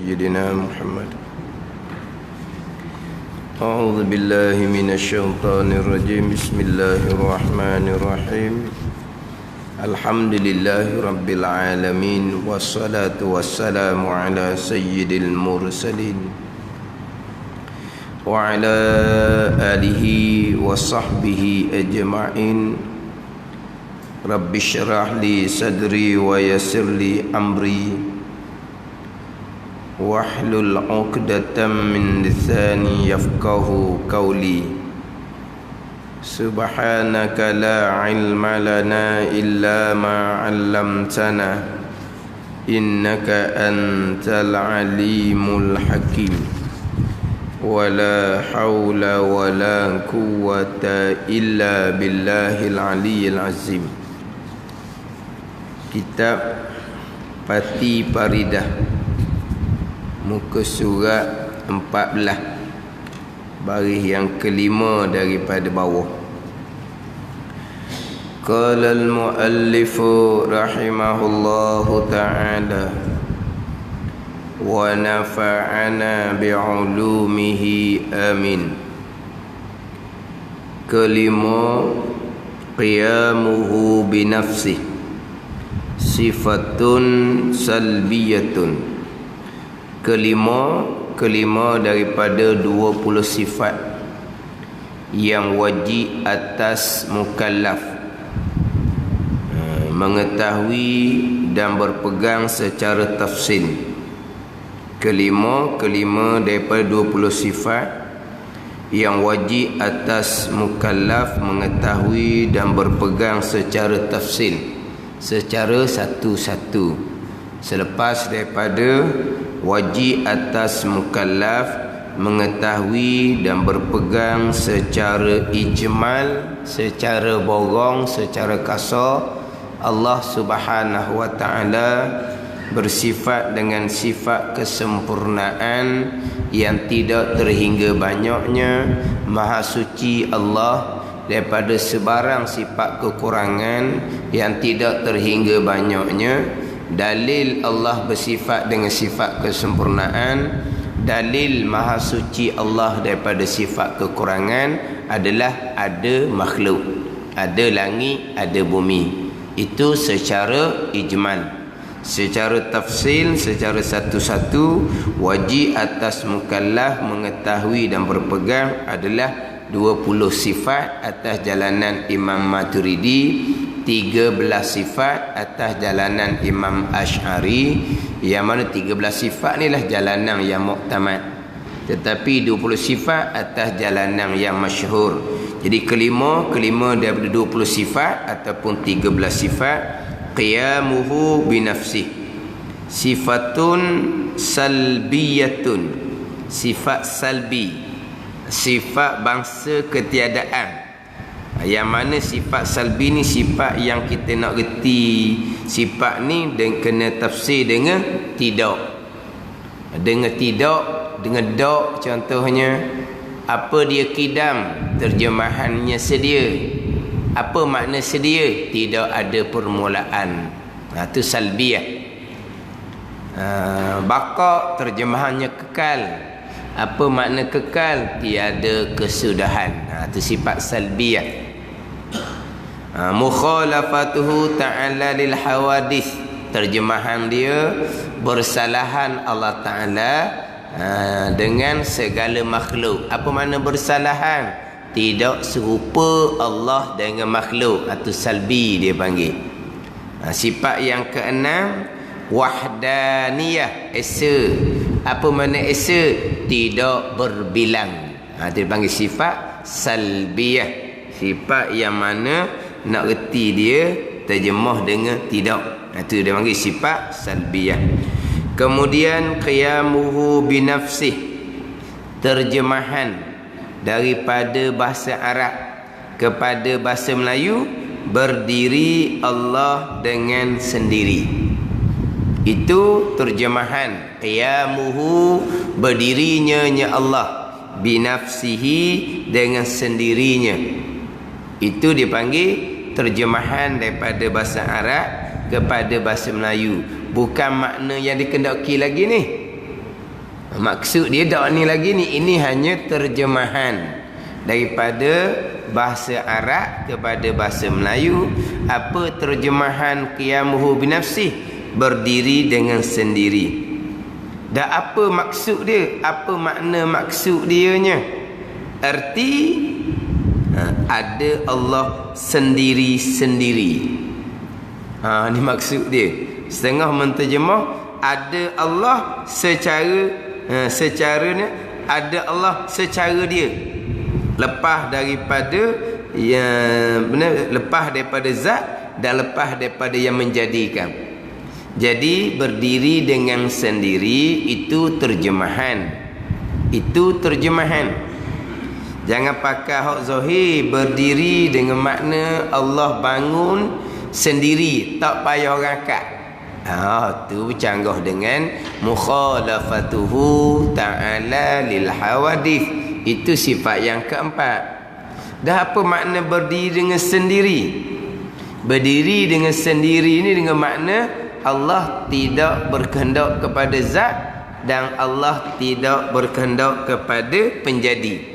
سيدنا محمد. أعوذ بالله من الشيطان الرجيم. بسم الله الرحمن الرحيم. الحمد لله رب العالمين، والصلاة والسلام على سيد المرسلين وعلى آله وصحبه أجمعين. رب اشرح لي صدري ويسر لي أمري واحلل عقدة من لساني يفقه قولي. سبحانك لا علم لنا إلا ما علمتنا إنك أنت العليم الحكيم. ولا حول ولا قوة إلا بالله العلي العظيم. Kitab Pati Paridah, muka surat 14, baris yang kelima daripada bawah. Qala al-muallif rahimahullahu ta'ala wa nafa'ana bi'ulumihi amin. Kelima, qiyamuhu binafsih sifatun salbiyatun. Kelima daripada 20 sifat yang wajib atas mukallaf mengetahui dan berpegang secara tafsil. Kelima daripada 20 sifat yang wajib atas mukallaf mengetahui dan berpegang secara tafsil, secara satu-satu. Selepas daripada wajib atas mukallaf mengetahui dan berpegang secara ijmal, secara borong, secara kasar, Allah Subhanahu wa ta'ala bersifat dengan sifat kesempurnaan yang tidak terhingga banyaknya. Maha suci Allah daripada sebarang sifat kekurangan yang tidak terhingga banyaknya. Dalil Allah bersifat dengan sifat kesempurnaan, dalil maha suci Allah daripada sifat kekurangan adalah ada makhluk, ada langit, ada bumi. Itu secara ijmal. Secara tafsil, secara satu-satu, wajib atas mukallaf mengetahui dan berpegang adalah 20 sifat atas jalanan Imam Maturidi, 13 sifat atas jalanan Imam Asy'ari. Yang mana 13 sifat ni lah jalanan yang muktamad, tetapi 20 sifat atas jalanan yang masyhur. Jadi kelima daripada 20 sifat ataupun 13 sifat, qiyamuhu binafsih sifatun salbiyatun. Sifat salbi, sifat bangsa ketiadaan. Yang mana sifat salbi ni sifat yang kita nak reti. Sifat ni dan kena tafsir dengan tidak. Dengan tidak, dengan dak contohnya. Apa dia kidam? Terjemahannya sedia. Apa makna sedia? Tidak ada permulaan. Itu salbiyah. Baqa terjemahannya kekal. Apa makna kekal? Tiada kesudahan. Itu sifat salbiyah. Mukhalafatuhu ta'ala lil hawadith, terjemahan dia bersalahan Allah Ta'ala dengan segala makhluk. Apa makna bersalahan? Tidak serupa Allah dengan makhluk. Itu salbi dia panggil. Sifat yang keenam, wahdaniyah, esa. Apa makna esa? Tidak berbilang. Dia panggil sifat salbiyah. Sifat yang mana nak reti dia terjemah dengan tidak. Itu dia panggil sifat salbiyah. Kemudian qiyamuhu binafsih, terjemahan daripada bahasa Arab kepada bahasa Melayu, berdiri Allah dengan sendiri. Itu terjemahan qiyamuhu, berdirinya Allah, binafsihi, dengan sendirinya. Itu dipanggil terjemahan daripada bahasa Arab kepada bahasa Melayu. Bukan makna yang dikendaki lagi ni. Maksud dia dak ni lagi ni, ini hanya terjemahan daripada bahasa Arab kepada bahasa Melayu. Apa terjemahan qiyamuhu binafsih? Berdiri dengan sendiri. Dan apa maksud dia? Apa makna maksud dianya? Arti ada Allah sendiri-sendiri. Ni maksud dia. Setengah menterjemah ada Allah secara secaranya, ada Allah secara dia. Lepas daripada yang benar, lepas daripada zat dan lepas daripada yang menjadikan. Jadi berdiri dengan sendiri itu terjemahan. Itu terjemahan. Jangan pakai hak zahir berdiri dengan makna Allah bangun sendiri, tak payah orang kat. Tu bercanggah dengan mukhalafatuhu ta'ala lil hawadith. Itu sifat yang keempat. Dah apa makna berdiri dengan sendiri? Berdiri dengan sendiri ini dengan makna Allah tidak berkehendak kepada zat dan Allah tidak berkehendak kepada penjadi.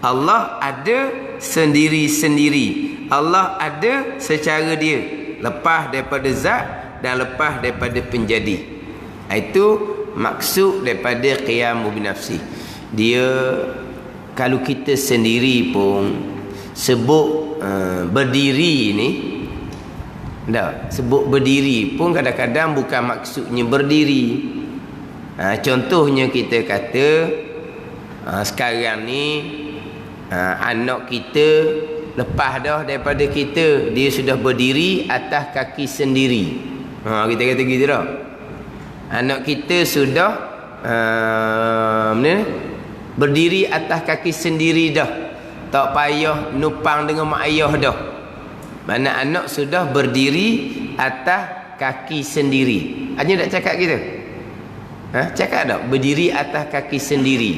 Allah ada sendiri-sendiri. Allah ada secara dia, lepas daripada zat dan lepas daripada penjadi. Itu maksud daripada qiyamu binafsi. Dia kalau kita sendiri pun sebut berdiri ni, tak, sebut berdiri pun kadang-kadang bukan maksudnya berdiri. Contohnya kita kata sekarang ni anak kita lepas dah daripada kita, dia sudah berdiri atas kaki sendiri. Kita kata gitu dah. Anak kita sudah berdiri atas kaki sendiri dah. Tak payah nupang dengan mak ayah dah. Mana anak sudah berdiri atas kaki sendiri. Hanya tak cakap gitu? Cakap tak? Berdiri atas kaki sendiri.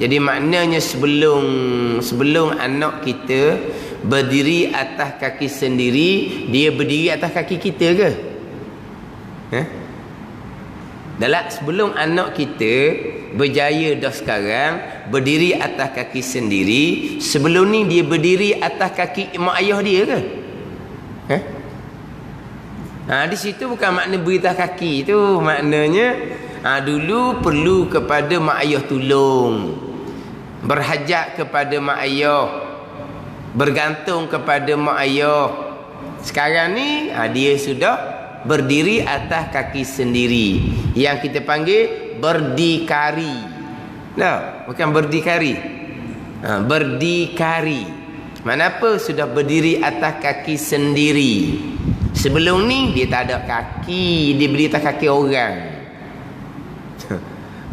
Jadi maknanya sebelum anak kita berdiri atas kaki sendiri, dia berdiri atas kaki kita ke? Dalam sebelum anak kita berjaya dah sekarang berdiri atas kaki sendiri, sebelum ni dia berdiri atas kaki mak ayah dia ke? Di situ bukan makna berdiri atas kaki tu, maknanya dulu perlu kepada mak ayah tolong, berhajat kepada mak ayah, bergantung kepada mak ayah. Sekarang ni dia sudah berdiri atas kaki sendiri, yang kita panggil berdikari. Nah, bukan berdikari. Berdikari. Mana apa? Sudah berdiri atas kaki sendiri. Sebelum ni dia tak ada kaki, dia berdiri atas kaki orang.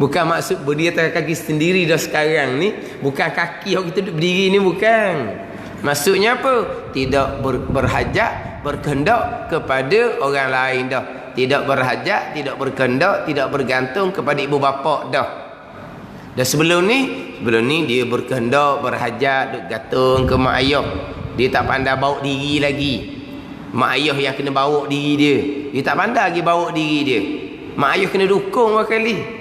Bukan maksud berdiri atas kaki sendiri dah sekarang ni, bukan kaki yang kita duduk berdiri ni, bukan. Maksudnya apa? Tidak berhajat, berkehendak kepada orang lain dah. Tidak berhajat, tidak berkehendak, tidak bergantung kepada ibu bapa dah. Dan sebelum ni dia berkehendak, berhajat, gantung ke mak ayah. Dia tak pandai bawa diri lagi. Mak ayah yang kena bawa diri dia. Dia tak pandai lagi bawa diri dia. Mak ayah kena dukung berkali.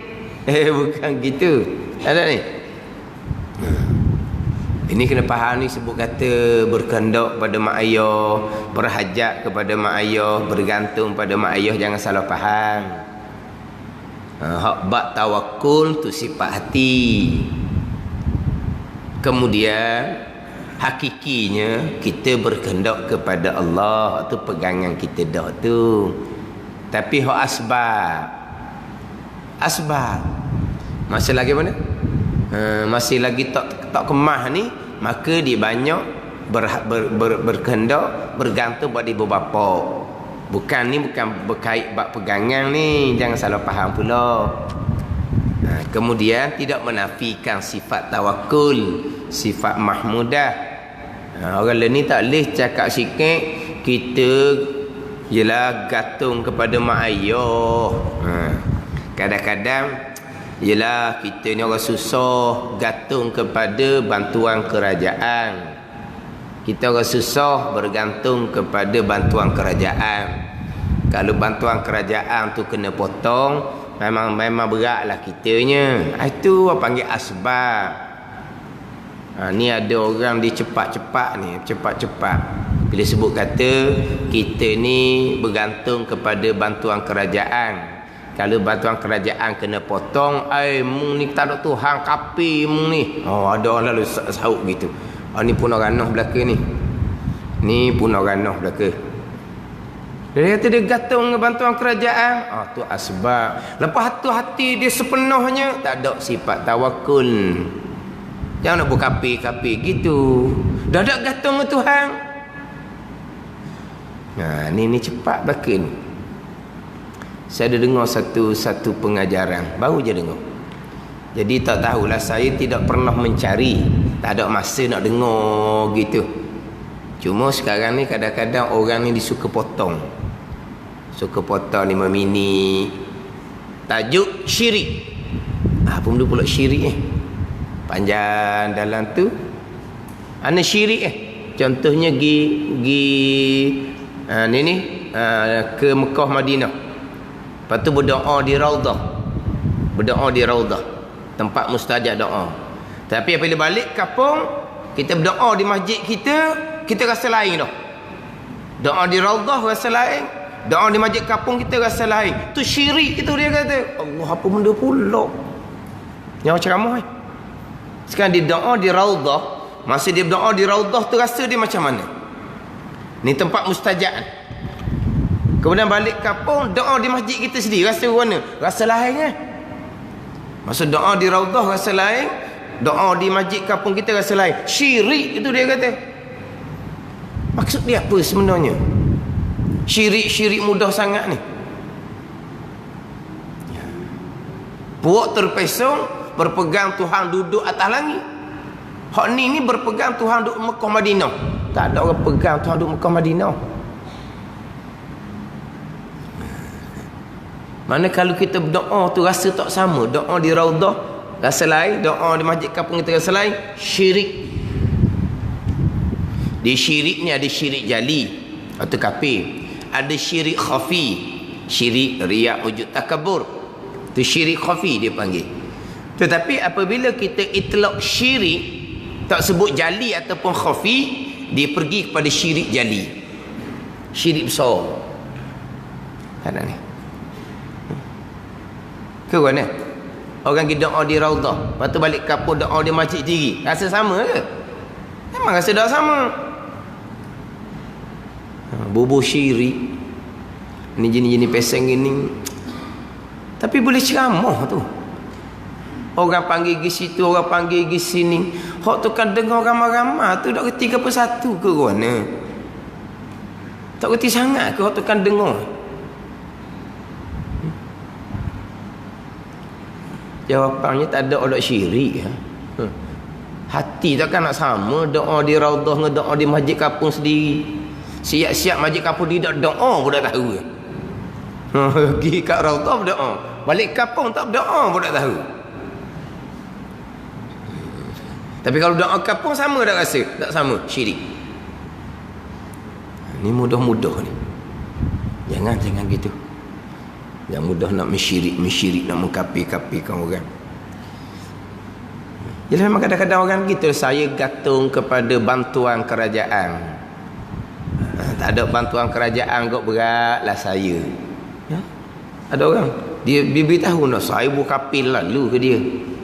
Bukan gitu. Ada ni. Ini kena faham ni, sebut kata berkehendak pada mak ayah, berhajat kepada mak ayah, bergantung pada mak ayah, jangan salah faham. Hak bab tawakul tu sifat hati. Kemudian hakikinya kita berkehendak kepada Allah, tu pegangan kita dah tu. Tapi hak asbab masih lagi mana? Masih lagi tak kemah ni, maka dia banyak berkehendak, bergantung pada ibu bapa. Bukan berkait bab pegangan ni, jangan salah faham pula. Kemudian tidak menafikan sifat tawakul, sifat mahmudah. Orang lain ni tak boleh cakap sikit kita ialah gantung kepada mak ayah. Kadang-kadang ialah kita ni orang susah gantung kepada bantuan kerajaan. Kita orang susah bergantung kepada bantuan kerajaan. Kalau bantuan kerajaan tu kena potong, memang beratlah kitanya. Itu orang panggil asbab. Ni ada orang dia cepat-cepat ni, cepat-cepat. Bila sebut kata kita ni bergantung kepada bantuan kerajaan. Kalau bantuan kerajaan kena potong, mung ni tak ada Tuhan kapi mung ni. Ada orang lalu sahut gitu. Ni pun orang noh belaka ni. Ni pun orang noh belaka. Dia kata dia gantung dengan bantuan kerajaan. Tu asbab. Lepas tu hati dia sepenuhnya tak ada sifat tawakul. Jangan nak berkapi-kapi gitu. Dah ada gantung dengan Tuhan. Ni cepat belaka ni. Saya ada dengar satu pengajaran, baru je dengar. Jadi tak tahulah, saya tidak pernah mencari, tak ada masa nak dengar gitu. Cuma sekarang ni kadang-kadang orang ni disuka potong. Suka potong 5 minit. Tajuk syirik. Apa benda pula syirik panjang dalam tu. Ana syirik contohnya ke Mekah Madinah. Lepas tu berdoa di Raudah. Berdoa di Raudah. Tempat mustajab doa. Tapi apabila balik kampung, kita berdoa di masjid kita rasa lain dah. Doa di Raudah rasa lain. Doa di masjid kampung kita rasa lain. Tu syirik itu dia kata. Allah, apa benda pula? Yang ceramah sekarang dia doa di Raudah. Masa dia berdoa di Raudah tu rasa dia macam mana? Ni tempat mustajab. Kemudian balik kampung, doa di masjid kita sendiri rasa mana? Rasa lain Masa doa di Raudah rasa lain, doa di masjid kampung kita rasa lain. Syirik itu dia kata. Maksud dia apa sebenarnya? Syirik mudah sangat ni. Puak terpesong berpegang Tuhan duduk atas langit. Hak ni berpegang Tuhan duduk Mekah Madinah. Tak ada orang pegang Tuhan duduk Mekah Madinah. Mana kalau kita berdoa tu rasa tak sama. Doa di Raudah rasa lain, doa di masjid kampung kita rasa lain. Syirik. Di syirik ni ada syirik jali atau kafir. Ada syirik khafi. Syirik riya, wujud, takabur. Tu syirik khafi dia panggil. Tetapi apabila kita itlaq syirik, tak sebut jali ataupun khafi, dia pergi kepada syirik jali. Syirik besar. Ada ni. Ke mana? Orang pergi doa di Raudah, lepas tu balik kampung doa di masjid sendiri. Rasa sama ke? Memang rasa tak sama. Bubuh syirik. Ni jenis-jenis peseng gini. Tapi boleh ceramah tu. Orang panggil pergi situ, orang panggil pergi sini. Hak tu kan dengar ramai-ramai tu tak reti ke apa satu ke mana? Tak reti sangat ke hak tu kan dengar? Jawapannya tak ada orang syirik. Hati takkan nak sama doa di Raudah dengan doa di masjid kampung sendiri. Siap-siap masjid kampung dia tak doa pun tak tahu. Pergi kat Raudah berdoa, balik kampung tak berdoa pun tak tahu. Tapi kalau doa kampung sama tak rasa? Tak sama, syirik. Ni mudah-mudah ni. Jangan gitu. Yang mudah nak mensyirik, nak mengkapi-kapikan orang. Jadi memang kadang-kadang orang gitu, saya gantung kepada bantuan kerajaan. Tak ada bantuan kerajaan kok beratlah saya. Ya? Ada orang dia beritahu nak saya berkapil lalu ke dia.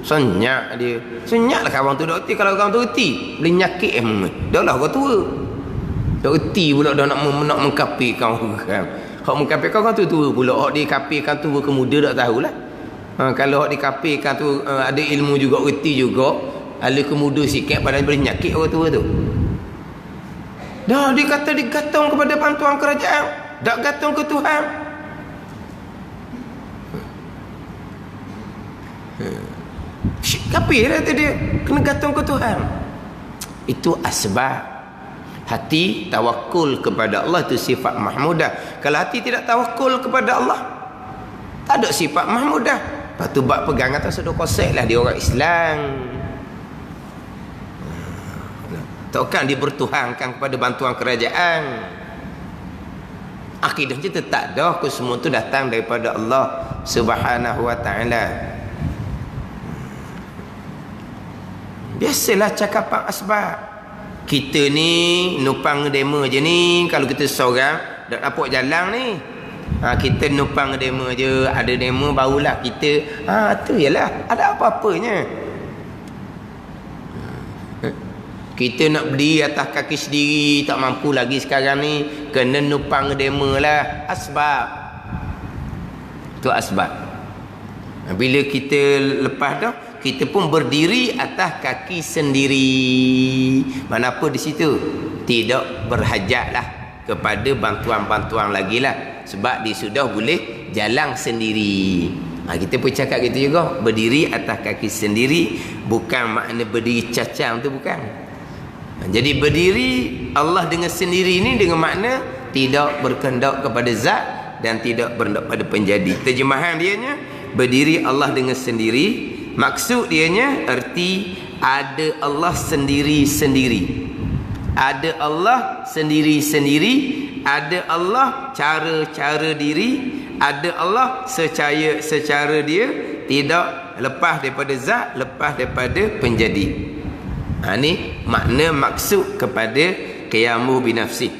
Senyak dia. Senyaklah kawan tu dak reti. Kalau kawan tu reti, boleh nyakit dah lah kau tua. Dak reti pula dah nak mengkapikan orang. Hak mengkapirkan kan tu tua pula. Hak dikapirkan tua ke muda tak tahulah. Kalau hak dikapirkan tu ada ilmu juga, reti juga, ala ke muda sikit padahal boleh nyakit orang tua tu. Dah dia kata digantung kepada bantuan kerajaan, tak gantung ke Tuhan. Kafir kata dia, kena gantung ke Tuhan. Itu asbab. Hati tawakul kepada Allah itu sifat mahmudah. Kalau hati tidak tawakul kepada Allah, tak ada sifat mahmudah. Lepas tu bab pegangan tak sudah kosek lah dia orang Islam. Takkan dia bertuhankan kepada bantuan kerajaan. Akidahnya tetap dah, semua tu datang daripada Allah Subhanahu wa taala. Biasalah cakapan asbab. Kita ni numpang demo je ni, kalau kita seorang dak dapat jalan ni. Kita numpang demo je, ada demo barulah kita tu ialah ada apa-apanya. Kita nak berdiri atas kaki sendiri tak mampu lagi sekarang ni, kena numpang demo lah. Asbab tu asbab. Bila kita lepas dah, kita pun berdiri atas kaki sendiri. Mana apa di situ? Tidak berhajatlah kepada bantuan-bantuan lagi lah. Sebab dia sudah boleh jalan sendiri. Kita pun cakap gitu juga. Berdiri atas kaki sendiri. Bukan makna berdiri cacang tu, bukan. Jadi berdiri Allah dengan sendiri ni dengan makna tidak berkehendak kepada zat dan tidak berkehendak pada penjadi. Terjemahan dianya, berdiri Allah dengan sendiri. Maksud dianya erti ada Allah sendiri-sendiri. Ada Allah sendiri-sendiri. Ada Allah cara-cara diri. Ada Allah secara dia. Tidak lepas daripada zat, lepas daripada penjadi. Ini makna maksud kepada qiyamu binafsih.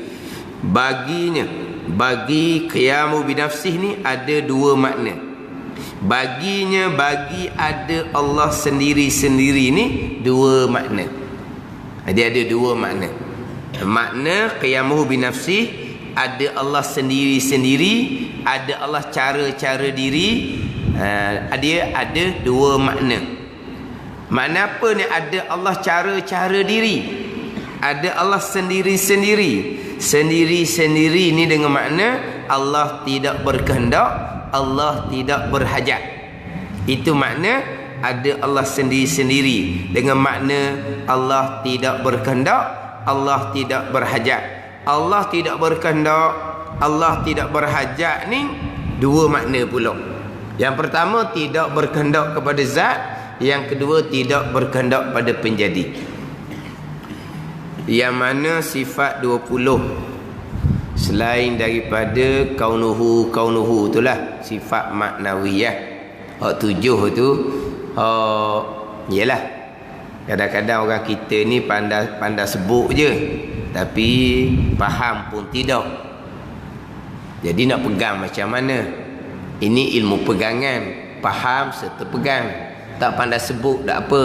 Bagi qiyamu binafsih ni ada dua makna. Bagi ada Allah sendiri-sendiri ni dua makna. Dia ada dua makna. Makna qiyamu binafsih, ada Allah sendiri-sendiri, ada Allah cara-cara diri. Dia ada dua makna. Makna apa ni ada Allah cara-cara diri? Ada Allah sendiri-sendiri. Sendiri-sendiri ni dengan makna Allah tidak berkehendak, Allah tidak berhajat. Itu makna ada Allah sendiri-sendiri. Dengan makna Allah tidak berkehendak, Allah tidak berhajat. Allah tidak berkehendak, Allah tidak berhajat ni dua makna pula. Yang pertama tidak berkehendak kepada zat, yang kedua tidak berkehendak pada penjadi. Yang mana sifat 20 selain daripada kaunuhu itulah sifat maknawiyah. Hak 7 tu ialah kadang-kadang orang kita ni pandai sebut je tapi faham pun tidak. Jadi nak pegang macam mana? Ini ilmu pegangan, faham serta pegang. Tak pandai sebut tak apa.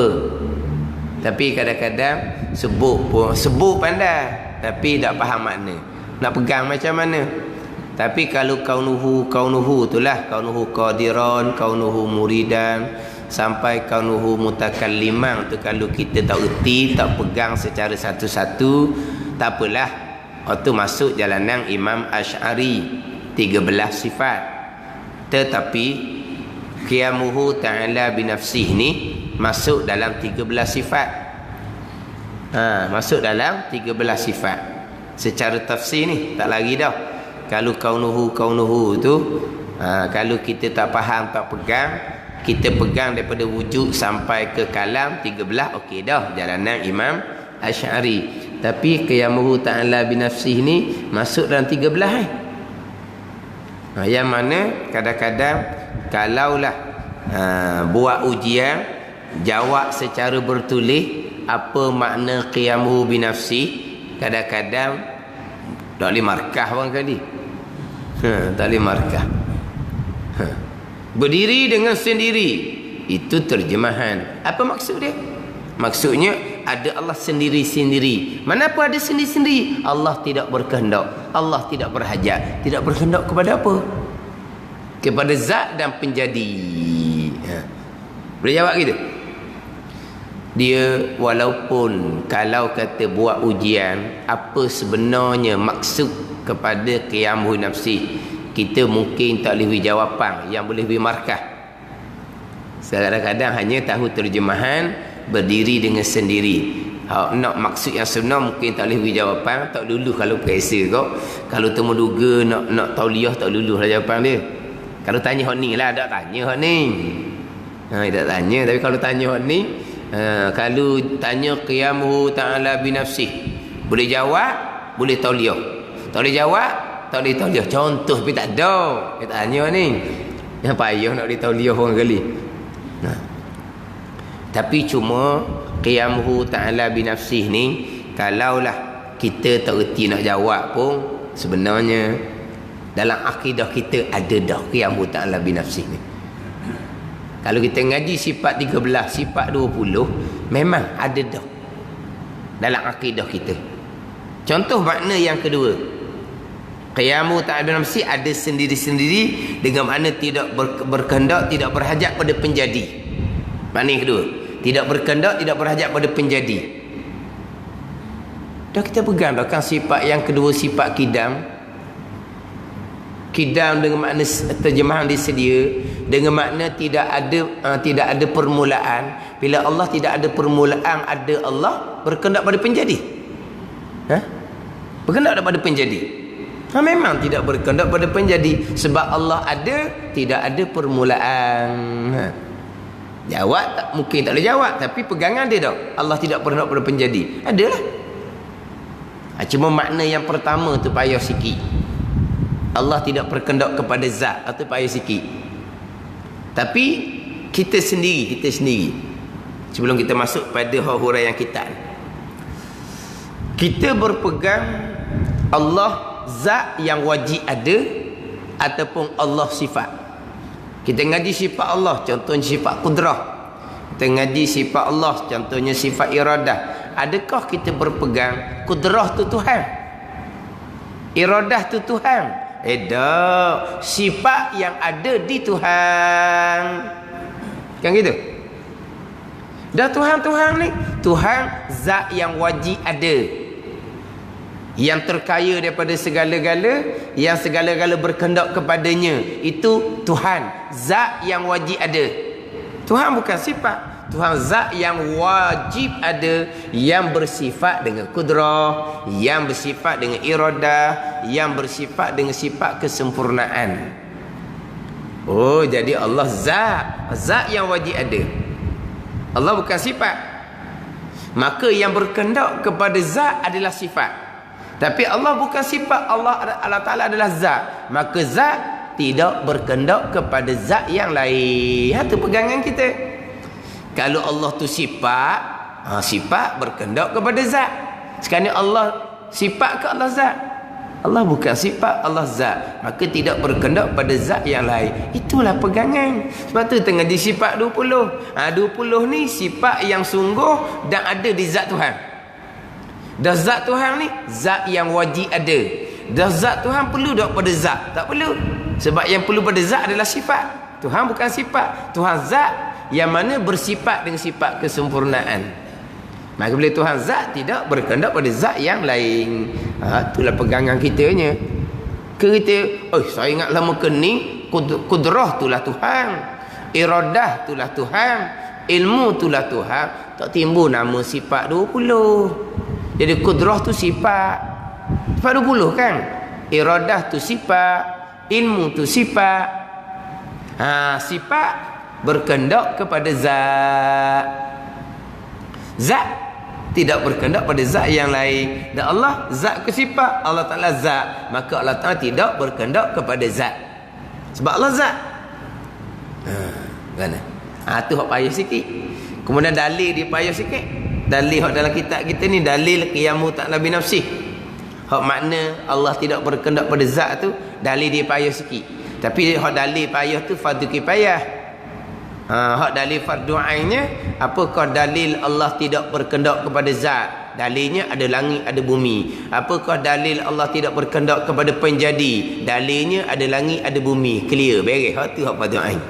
Tapi kadang-kadang sebut pandai tapi tak faham makna. Nak pegang macam mana? Tapi kalau kaunuhu itulah kaunuhu qadiran, kaunuhu muridan sampai kaunuhu mutakalliman tu, kalau kita tak erti, tak pegang secara satu-satu, tak apalah. Itu masuk jalanan Imam Asy'ari 13 sifat. Tetapi qiyamuhu ta'ala binafsih ni masuk dalam 13 sifat. Masuk dalam 13 sifat. Secara tafsir ni tak lagi dah. Kalau kaunuhu tu kalau kita tak faham, tak pegang, kita pegang daripada wujud sampai ke kalam 13, okey dah jalanan Imam Asy'ari. Tapi qiyamuhu ta'ala binafsih ni masuk dalam 13 yang mana kadang-kadang kalaulah buat ujian, jawab secara bertulis apa makna qiyamuhu binafsi, kadang-kadang tak boleh markah orang kali. Tak boleh markah. Berdiri dengan sendiri, itu terjemahan. Apa maksud dia? Maksudnya ada Allah sendiri-sendiri. Mana apa ada sendiri-sendiri? Allah tidak berkehendak, Allah tidak berhajat. Tidak berkehendak kepada apa? Kepada zat dan penjadi. Boleh jawab gitu? Dia walaupun kalau kata buat ujian, apa sebenarnya maksud kepada qiyamuhu nafsi, kita mungkin tak boleh beri jawapan yang boleh beri markah. Kadang-kadang hanya tahu terjemahan berdiri dengan sendiri. Nak maksud yang sebenar mungkin tak boleh beri jawapan. Tak luluh kalau periksa kau. Kalau temu duga nak tauliah, tak luluh lah jawapan dia. Kalau tanya hak ni lah, tak tanya hak ni. Tak tanya. Tapi kalau tanya hak ni, kalau tanya qiyamuhu ta'ala binafsih, boleh jawab, boleh tauliah. Tak boleh jawab, tak boleh tauliah. Contoh tapi tak ada. Kita tanya ni. Yang payah nak ditauliah orang kali. Nah. Tapi cuma qiyamuhu ta'ala binafsih ni, kalaulah kita tak reti nak jawab pun, sebenarnya dalam akidah kita ada dah qiyamuhu ta'ala binafsih ni. Kalau kita ngaji sifat 13, sifat 20, memang ada dah dalam akidah kita. Contoh makna yang kedua, qiyamuhu ta'ala binafsih ada sendiri-sendiri dengan makna tidak berkehendak, tidak berhajat pada penjadi. Makna yang kedua, tidak berkehendak, tidak berhajat pada penjadi. Dah kita pegang dah kan sifat yang kedua, sifat kidam. Kidam dengan makna terjemahan disedia, dengan makna tidak ada permulaan. Bila Allah tidak ada permulaan, ada Allah berkehendak pada penjadi. Berkehendak pada penjadi. Memang tidak berkehendak pada penjadi, sebab Allah ada, tidak ada permulaan. Jawab tak, mungkin tak boleh jawab, tapi pegangan dia dah. Allah tidak berkehendak pada penjadi. Adalah. Cuma makna yang pertama tu payah sikit. Allah tidak berkehendak kepada zat, atau payah sikit. Tapi kita sendiri, sebelum kita masuk pada huraian kita, kita berpegang Allah zat yang wajib ada, ataupun Allah sifat. Kita ngaji sifat Allah, contohnya sifat kudrah. Kita ngaji sifat Allah, contohnya sifat iradah. Adakah kita berpegang kudrah tu Tuhan, iradah tu Tuhan? Dah, sifat yang ada di Tuhan. Kan gitu? Dah Tuhan ni, Tuhan zat yang wajib ada, yang terkaya daripada segala-gala, yang segala-gala berkehendak kepadanya. Itu Tuhan, zat yang wajib ada. Tuhan bukan sifat, Tuhan zat yang wajib ada, yang bersifat dengan kudrah, yang bersifat dengan iradah, yang bersifat dengan sifat kesempurnaan. Oh, jadi Allah zat yang wajib ada. Allah bukan sifat. Maka yang berkehendak kepada zat adalah sifat. Tapi Allah bukan sifat, Allah Ta'ala adalah zat. Maka zat tidak berkehendak kepada zat yang lain. Itu pegangan kita. Kalau Allah tu sifat, sifat berkehendak kepada zat. Sekarang Allah sifat ke Allah zat? Allah bukan sifat, Allah zat. Maka tidak berkehendak pada zat yang lain. Itulah pegangan. Sebab tu tengah di sifat 20. 20 ni sifat yang sungguh dan ada di zat Tuhan. Dah zat Tuhan ni zat yang wajib ada. Dah zat Tuhan perlu tak pada zat? Tak perlu. Sebab yang perlu pada zat adalah sifat. Tuhan bukan sifat, Tuhan zat yang mana bersifat dengan sifat kesempurnaan. Maka bila Tuhan zat, tidak berkehendak pada zat yang lain. Itulah pegangan kitanya. Kita, saya ingat lama kening, kudrah itulah Tuhan, iradah itulah Tuhan, ilmu itulah Tuhan. Tak timbul nama sifat 20. Jadi kudrah tu sifat 20 kan, iradah tu sifat, ilmu tu sifat. Sifat berkehendak kepada zat. Zat tidak berkehendak pada zat yang lain. Dan Allah zat ke sifat, Allah Ta'ala zat. Maka Allah Ta'ala tidak berkehendak kepada zat, sebab Allah zat. Kan? Tu hak payah sikit. Kemudian dalil dia payah sikit. Dalil hak dalam kitab kita ni, dalil qiyamuhu ta'ala binafsih. Hak makna Allah tidak berkehendak pada zat tu, dalil dia payah sikit. Tapi hak dalil payah tu fardu kifayah. Hak dalil fardu ainnya, apakah dalil Allah tidak berkehendak kepada zat? Dalilnya ada langit, ada bumi. Apakah dalil Allah tidak berkehendak kepada penjadi? Dalilnya ada langit, ada bumi. Clear, beres. Hak tu hak fardu ain.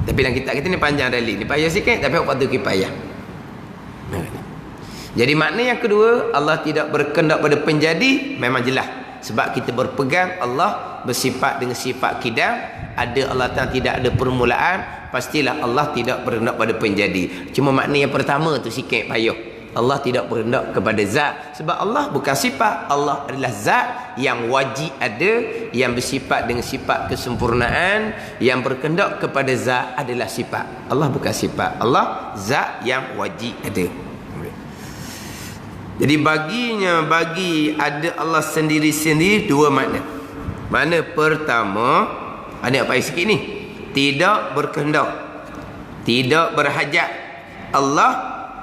Tapi dalam kitab kita ni panjang dalil. Ni payah sikit, tapi hak fardu kifayah. Jadi makna yang kedua, Allah tidak berkehendak pada penjadi, memang jelas. Sebab kita berpegang Allah bersifat dengan sifat kidam. Ada Allah Ta'ala, tidak ada permulaan. Pastilah Allah tidak berkehendak pada penjadi. Cuma makna yang pertama tu sikit payah. Allah tidak berkehendak kepada zat. Sebab Allah bukan sifat, Allah adalah zat yang wajib ada, yang bersifat dengan sifat kesempurnaan. Yang berkehendak kepada zat adalah sifat. Allah bukan sifat, Allah zat yang wajib ada. Jadi bagi ada Allah sendiri-sendiri dua makna. Mana pertama, ada apa sikit ni? Tidak berkehendak, tidak berhajat Allah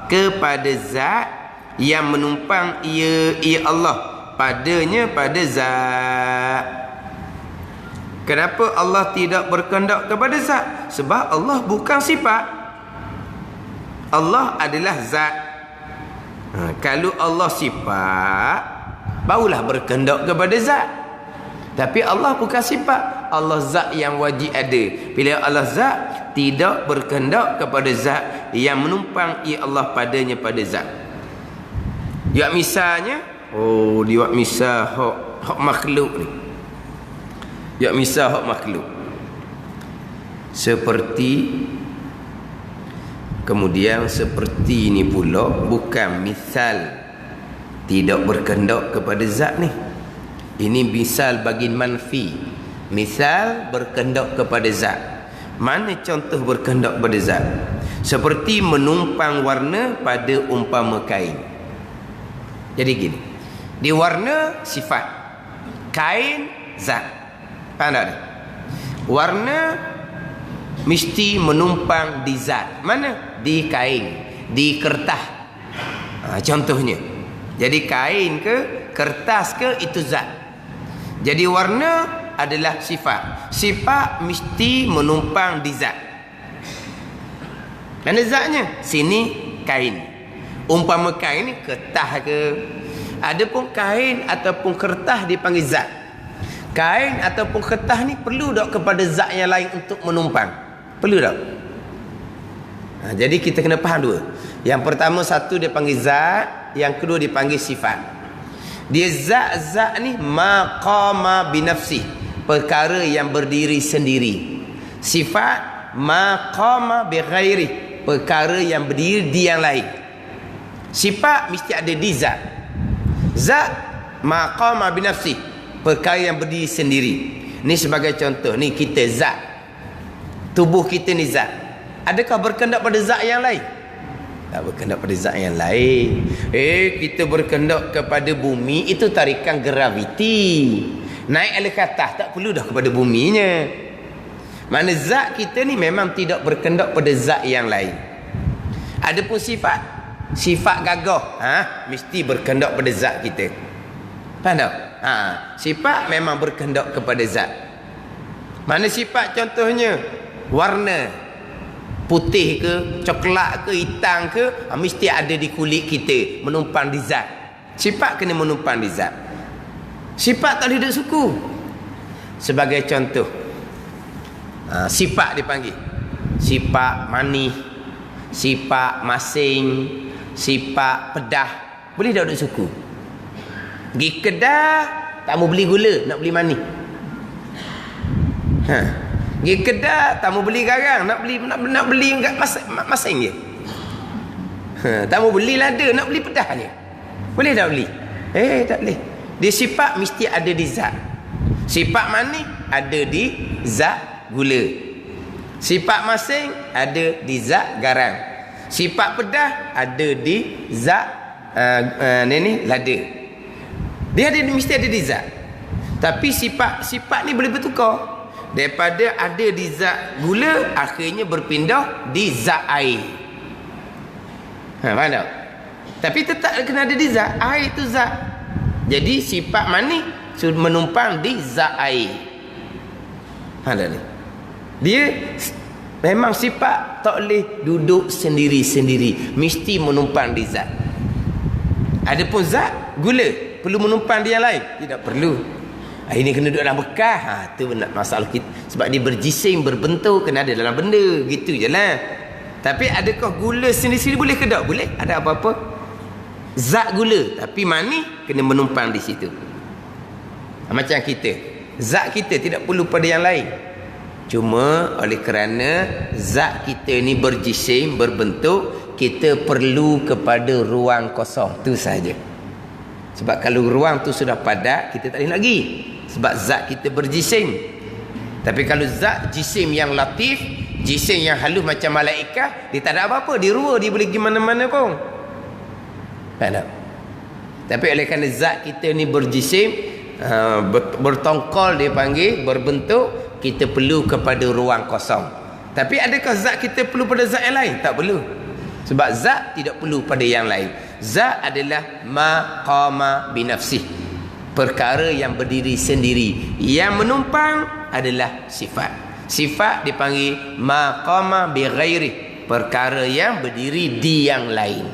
kepada zat yang menumpang ia Allah padanya pada zat. Kenapa Allah tidak berkehendak kepada zat? Sebab Allah bukan sifat. Allah adalah zat. Kalau Allah sifat, barulah berkehendak kepada zat. Tapi Allah bukan sifat. Allah zat yang wajib ada. Bila Allah zat, tidak berkehendak kepada zat yang menumpang ia Allah padanya pada zat. Dia misalnya, dia misal hak makhluk ni. Dia misal hak makhluk. Kemudian seperti ini pula bukan misal tidak berkehendak kepada zat ni. Ini misal bagi manfi. Misal berkehendak kepada zat. Mana contoh berkehendak kepada zat? Seperti menumpang warna pada umpama kain. Jadi gini, di warna sifat, kain zat. Faham tak? Warna mesti menumpang di zat. Mana? Di kain, di kertas. Contohnya. Jadi kain ke, kertas ke, itu zat. Jadi warna adalah sifat. Sifat mesti menumpang di zat. Mana zatnya? Sini kain. Umpama kain ni kertas ke. Adapun kain ataupun kertas dipanggil zat. Kain ataupun kertas ni perlu tak kepada zat yang lain untuk menumpang? Perlu tak? Jadi kita kena faham dua. Yang pertama, satu dia panggil zat, yang kedua dipanggil sifat. Dia zat-zat ni maqama binafsih, perkara yang berdiri sendiri. Sifat maqama bighairi, perkara yang berdiri di yang lain. Sifat mesti ada di zat. Zat maqama binafsih, perkara yang berdiri sendiri. Ni sebagai contoh, ni kita zat. Tubuh kita ni zat. Adakah berkehendak pada zat yang lain? Tak berkehendak pada zat yang lain. Kita berkehendak kepada bumi, itu tarikan graviti. Naik alas atas, tak perlu dah kepada buminya. Mana zat kita ni memang tidak berkehendak pada zat yang lain. Adapun sifat, sifat gagah, mesti berkehendak pada zat kita. Faham tak? Sifat memang berkehendak kepada zat. Mana sifat contohnya? Warna. Putih ke, coklat ke, hitam ke, mesti ada di kulit kita, menumpang di zat. Sifat kena menumpang di zat. Sifat tak ada suku. Sebagai contoh, sifat dipanggil sifat manis, sifat masing, sifat pedah. Boleh tak ada suku? Pergi kedai, tak mau beli gula, nak beli manis. Pergi kedai, tak mau beli garang, nak beli masing je. Tak mau beli lada, nak beli pedah je. Boleh tak beli? Tak boleh. Dia sifat mesti ada di zat. Sifat manis ada di zat gula. Sifat masing ada di zat garang. Sifat pedah ada di zat lada. Dia mesti ada di zat. Tapi sifat ni boleh bertukar. Daripada ada di zat gula, akhirnya berpindah di zat air. Faham tak? Tapi tetap kena ada di zat. Air itu zat. Jadi sifat manis menumpang di zat air. Faham tak ni? Dia memang sifat tak boleh duduk sendiri-sendiri. Mesti menumpang di zat. Adapun zat gula, perlu menumpang di yang lain? Tidak perlu. Ini kena duduk dalam bekas. Tu benar masalah kita. Sebab dia berjisim, berbentuk, kena ada dalam benda. Gitu je lah. Tapi adakah gula sendiri-sendiri boleh ke tak? Boleh. Ada apa-apa? Zat gula. Tapi manis kena menumpang di situ. Macam kita. Zat kita tidak perlu pada yang lain. Cuma oleh kerana zat kita ni berjisim, berbentuk, kita perlu kepada ruang kosong. Tu saja. Sebab kalau ruang tu sudah padat, kita tak boleh lagi. Sebab zat kita berjisim. Tapi kalau zat jisim yang latif, jisim yang halus macam malaikat, dia tak ada apa-apa. Dia ruang, dia boleh pergi mana-mana pun. Tak ada. Tapi oleh kerana zat kita ni berjisim, bertongkol dia panggil, berbentuk, kita perlu kepada ruang kosong. Tapi adakah zat kita perlu pada zat yang lain? Tak perlu. Sebab zat tidak perlu pada yang lain. Zat adalah ma qama binafsih, perkara yang berdiri sendiri. Yang menumpang adalah sifat. Sifat dipanggil ma qama bi ghairi, perkara yang berdiri di yang lain.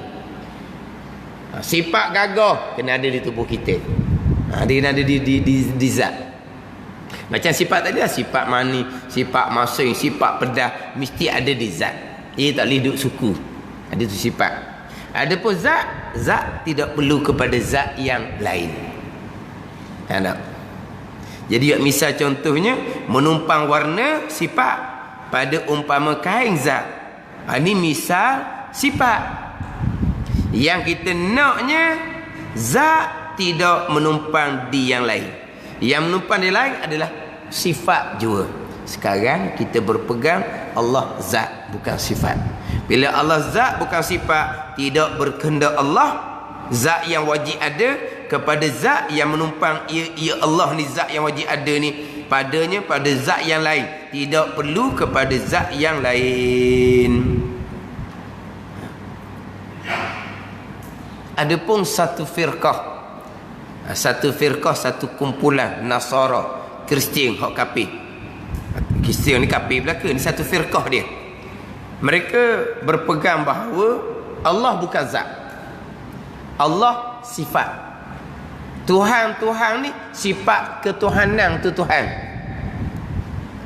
Sifat gagah kena ada di tubuh kita. Dia kena ada di zat. Macam sifat tadi lah, sifat mani, sifat masing, sifat pedah, mesti ada di zat. Ia tak boleh duduk suku. Ada tu sifat. Adapun zat, zat tidak perlu kepada zat yang lain. Tak? Jadi misal contohnya, menumpang warna sifat pada umpama kain zat. Ini misal sifat. Yang kita naknya, zat tidak menumpang di yang lain. Yang menumpang di lain adalah sifat jua. Sekarang kita berpegang Allah zat, bukan sifat. Bila Allah zat bukan sifat, tidak berkehendak Allah zat yang wajib ada kepada zat yang menumpang ia Allah ni, zat yang wajib ada ni padanya pada zat yang lain, tidak perlu kepada zat yang lain. Adapun satu firqah, satu kumpulan Nasara, Kristian, hak kafir. Kristian ni kafir belaka, ni satu firqah dia. Mereka berpegang bahawa Allah bukan zat, Allah sifat. Tuhan ni sifat ketuhanan tu Tuhan.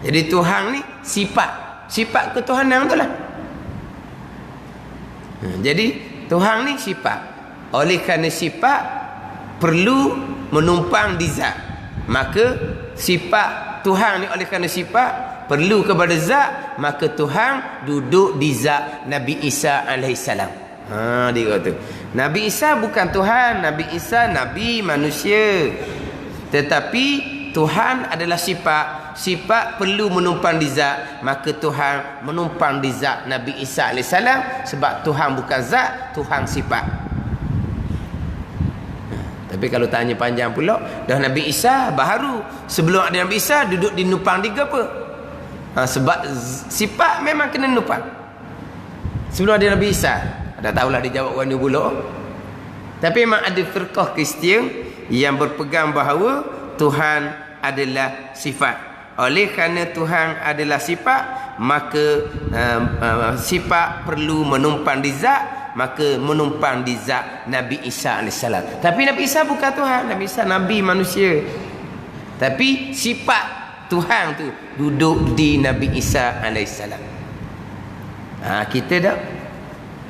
Jadi Tuhan ni sifat ketuhanan tu lah. Jadi Tuhan ni sifat. Oleh kerana sifat perlu menumpang di zat, maka sifat Tuhan ni oleh kerana sifat perlu kepada zat, maka Tuhan duduk di zat Nabi Isa alaihissalam. Dia kata Nabi Isa bukan Tuhan, Nabi Isa Nabi manusia. Tetapi Tuhan adalah sifat. Sifat perlu menumpang di zat, maka Tuhan menumpang di zat Nabi Isa alaihissalam. Sebab Tuhan bukan zat, Tuhan sifat. Tapi kalau tanya panjang pula, dah Nabi Isa baharu. Sebelum ada Nabi Isa duduk di numpang dia ke apa? Sebab sifat memang kena numpang. Sebelum ada Nabi Isa, dah tahulah dia jawab warna pula. Tapi memang ada firqah Kristian yang berpegang bahawa Tuhan adalah sifat. Oleh kerana Tuhan adalah sifat, maka sifat perlu menumpang di zat, maka menumpang di zat Nabi Isa AS. Tapi Nabi Isa bukan Tuhan, Nabi Isa Nabi manusia. Tapi sifat Tuhan tu duduk di Nabi Isa AS. Kita dah,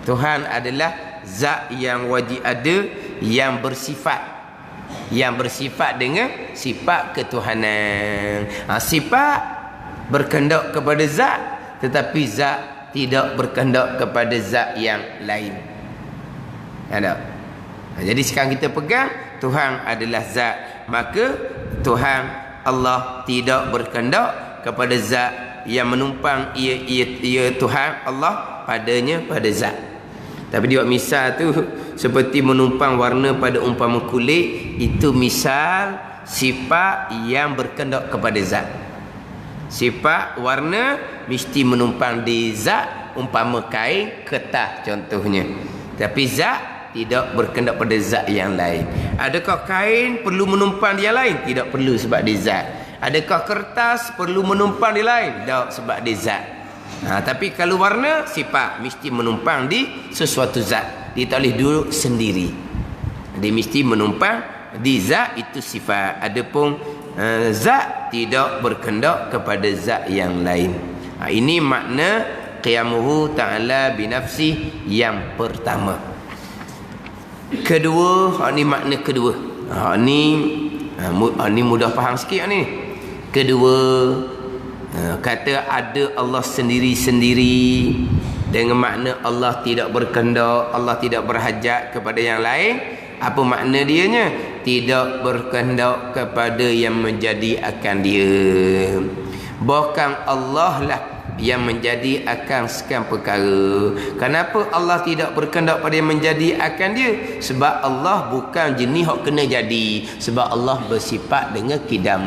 Tuhan adalah zat yang wajib ada, yang bersifat, dengan sifat ketuhanan. Sifat berkehendak kepada zat, tetapi zat tidak berkehendak kepada zat yang lain. Ada. Jadi sekarang kita pegang Tuhan adalah zat, maka Tuhan Allah tidak berkehendak kepada zat yang menumpang ia Tuhan Allah padanya pada zat. Tapi dia buat misal tu seperti menumpang warna pada umpama kulit, itu misal sifat yang berkehendak kepada zat. Sifat warna mesti menumpang di zat, umpama kain, kertas contohnya. Tapi zat tidak berkehendak pada zat yang lain. Adakah kain perlu menumpang di yang lain? Tidak perlu sebab dia zat. Adakah kertas perlu menumpang di lain? Tak, sebab dia zat. Tapi kalau warna, sifat mesti menumpang di sesuatu zat. Dia tak boleh duduk sendiri. Dia mesti menumpang di zat, itu sifat. Adapun zat tidak berkehendak kepada zat yang lain. Ini makna qiyamuhu ta'ala binafsi yang pertama. Kedua, ini makna kedua. Ini mudah faham sikit ni. Kedua, kata ada Allah sendiri-sendiri, dengan makna Allah tidak berkehendak, Allah tidak berhajat kepada yang lain. Apa makna dianya? Tidak berkehendak kepada yang menjadi akan dia. Bahkan Allah lah yang menjadi akan sekian perkara. Kenapa Allah tidak berkehendak pada yang menjadi akan dia? Sebab Allah bukan jenis hok kena jadi. Sebab Allah bersifat dengan kidam.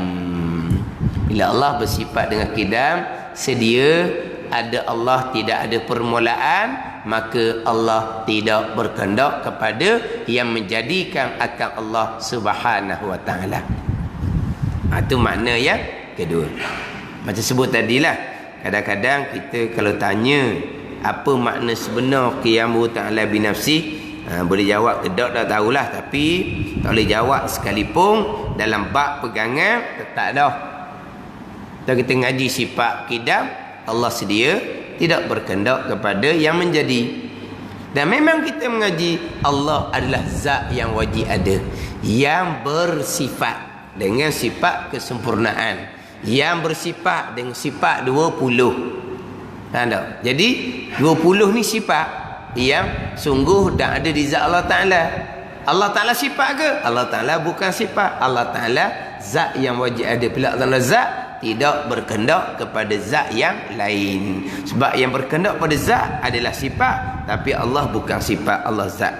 Bila Allah bersifat dengan kidam, sedia ada Allah, tidak ada permulaan, maka Allah tidak berkehendak kepada yang menjadikan akan Allah Subhanahu wa taala. Itu makna yang kedua. Macam sebut tadilah, kadang-kadang kita kalau tanya apa makna sebenar qiyamuhu ta'ala binafsih, boleh jawab ke tak tahulah, tapi tak boleh jawab sekalipun dalam bab pegangan tak dah. Kalau kita ngaji sifat qidam, Allah sedia, tidak berkehendak kepada yang menjadi. Dan memang kita mengaji Allah adalah zat yang wajib ada, yang bersifat dengan sifat kesempurnaan, yang bersifat dengan sifat 20. Tak? Jadi 20 ni sifat yang sungguh dan ada di zat Allah Ta'ala. Allah Ta'ala sifat ke? Allah Ta'ala bukan sifat. Allah Ta'ala zat yang wajib ada. Bila Allah Ta'ala zat, tidak berkehendak kepada zat yang lain. Sebab yang berkehendak pada zat adalah sifat, tapi Allah bukan sifat, Allah zat.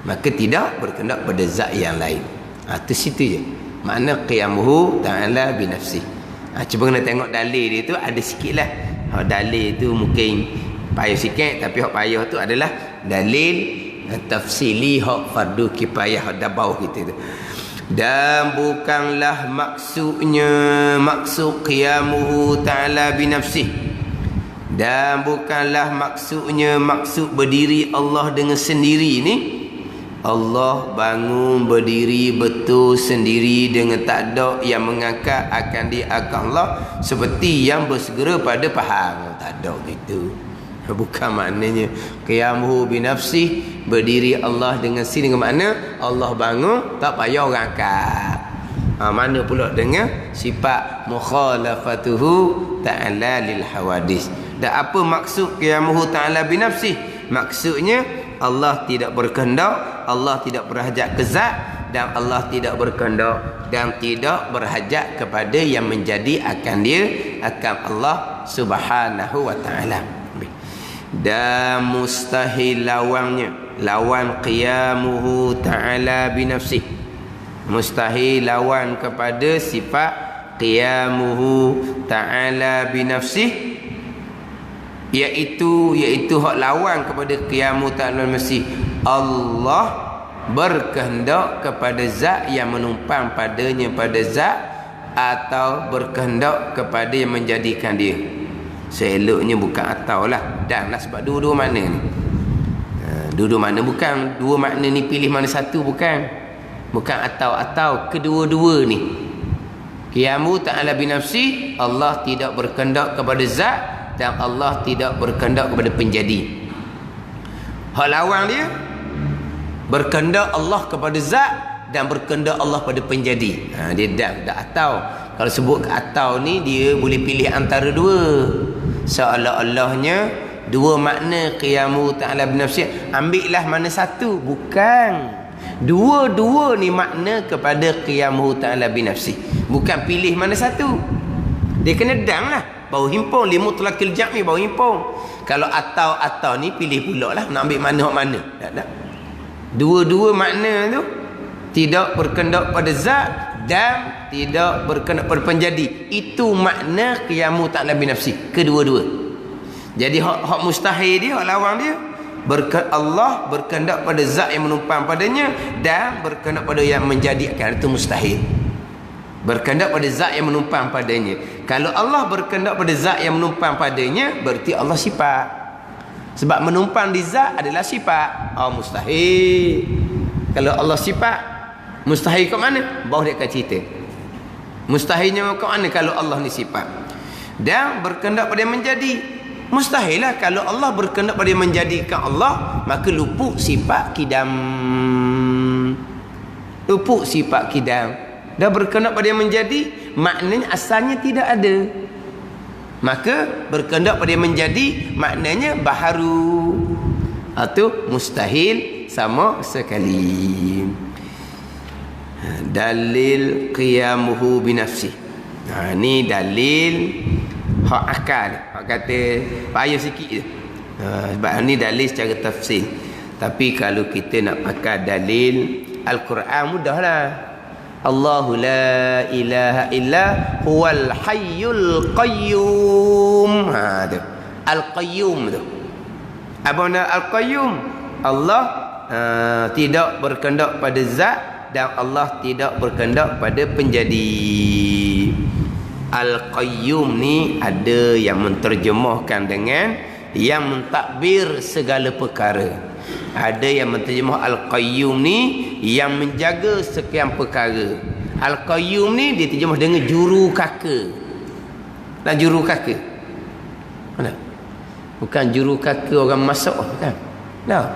Maka tidak berkehendak pada zat yang lain. Itu situ je makna qiyamuhu ta'ala binafsih. Cuba kena tengok dalil dia tu, ada sikit lah. Dalil tu mungkin payah sikit, tapi hak payah tu adalah dalil tafsili hak fardu kifayah hak dabau kita tu. Dan bukanlah maksud qiyamuhu ta'ala binafsih, dan bukanlah maksud berdiri Allah dengan sendiri ni, Allah bangun berdiri betul sendiri dengan tak ada yang mengangkat akan dia akan Allah, seperti yang bersegera pada faham. Tak ada gitu. Bukan maknanya qiyamuhu binafsih, berdiri Allah dengan sini, dengan makna Allah bangun tak payah orang angkat. Mana pula dengan sifat mukhalafatuhu ta'ala lil hawadis. Dan apa maksud qiyamuhu ta'ala binafsih? Maksudnya Allah tidak berkehendak, Allah tidak berhajat ke zat, dan Allah tidak berkehendak dan tidak berhajat kepada yang menjadi akan dia, akan Allah Subhanahu wa ta'ala. Dan mustahil lawannya, lawan qiyamuhu ta'ala binafsih, mustahil lawan kepada sifat qiyamuhu ta'ala binafsih, iaitu hak lawan kepada qiyamuhu ta'ala binafsih. Allah berkehendak kepada zat yang menumpang padanya pada zat, atau berkehendak kepada yang menjadikan dia. Seloknya bukan atau lah, dan lah, sebab dua-dua makna ni. Dua-dua makna, bukan dua makna ni pilih mana satu, bukan atau kedua-dua ni. Qiyamuhu ta'ala binafsi, Allah tidak berkehendak kepada zat, dan Allah tidak berkehendak kepada penjadi. Hak lawan dia, berkehendak Allah kepada zat dan berkehendak Allah pada penjadi. Dia dah atau. Kalau sebut ke atau ni, dia boleh pilih antara dua. Seolah-olahnya dua makna qiyamuhu ta'ala binafsi, ambillah mana satu. Bukan, dua-dua ni makna kepada qiyamuhu ta'ala binafsi. Bukan pilih mana satu. Dia kena dang lah, baru himpun. Limutlaqil jam'i baru himpun. Kalau atau ni pilih pula lah nak ambil mana hak mana. Tak. Dua-dua makna tu tidak berkehendak pada zat dan tidak berkehendak pada penjadi. Itu makna qiyamuhu ta'ala binafsi, kedua-dua. Jadi hak mustahil dia, hak lawan dia, Allah berkehendak pada zat yang menumpang padanya dan berkehendak pada yang menjadikan. Itu mustahil. Berkehendak pada zat yang menumpang padanya. Kalau Allah berkehendak pada zat yang menumpang padanya, berarti Allah sifat. Sebab menumpang di zat adalah sifat. Mustahil. Kalau Allah sifat, mustahil kat mana? Bawah dia akan cerita. Mustahilnya kat mana kalau Allah ni sifat. Dan berkehendak pada yang menjadi. Mustahil lah kalau Allah berkehendak pada yang menjadikan Allah, maka luput sifat kidam. Luput sifat kidam. Dah berkehendak pada yang menjadi, maknanya asalnya tidak ada. Maka berkehendak pada yang menjadi, maknanya baharu. Itu mustahil sama sekali. Dalil qiyamuhu binafsih. Ni dalil hak akal. Hak kata payah sikit je. Sebab ni dalil secara tafsir. Tapi kalau kita nak pakai dalil Al-Quran, mudahlah. Allahu la ilaha illa huwal hayyul qayyum. Tu Al-Qayyum tu. Apa makna Al-Qayyum? Allah tidak berkehendak pada zat dan Allah tidak berkehendak pada penjadi. Al-Qayyum ni ada yang menterjemahkan dengan yang mentadbir segala perkara. Ada yang menterjemah Al-Qayyum ni yang menjaga sekian perkara. Al-Qayyum ni diterjemah dengan juru kaka. Dan juru kaka. Mana? Bukan juru kaka orang masak, bukan. Dah.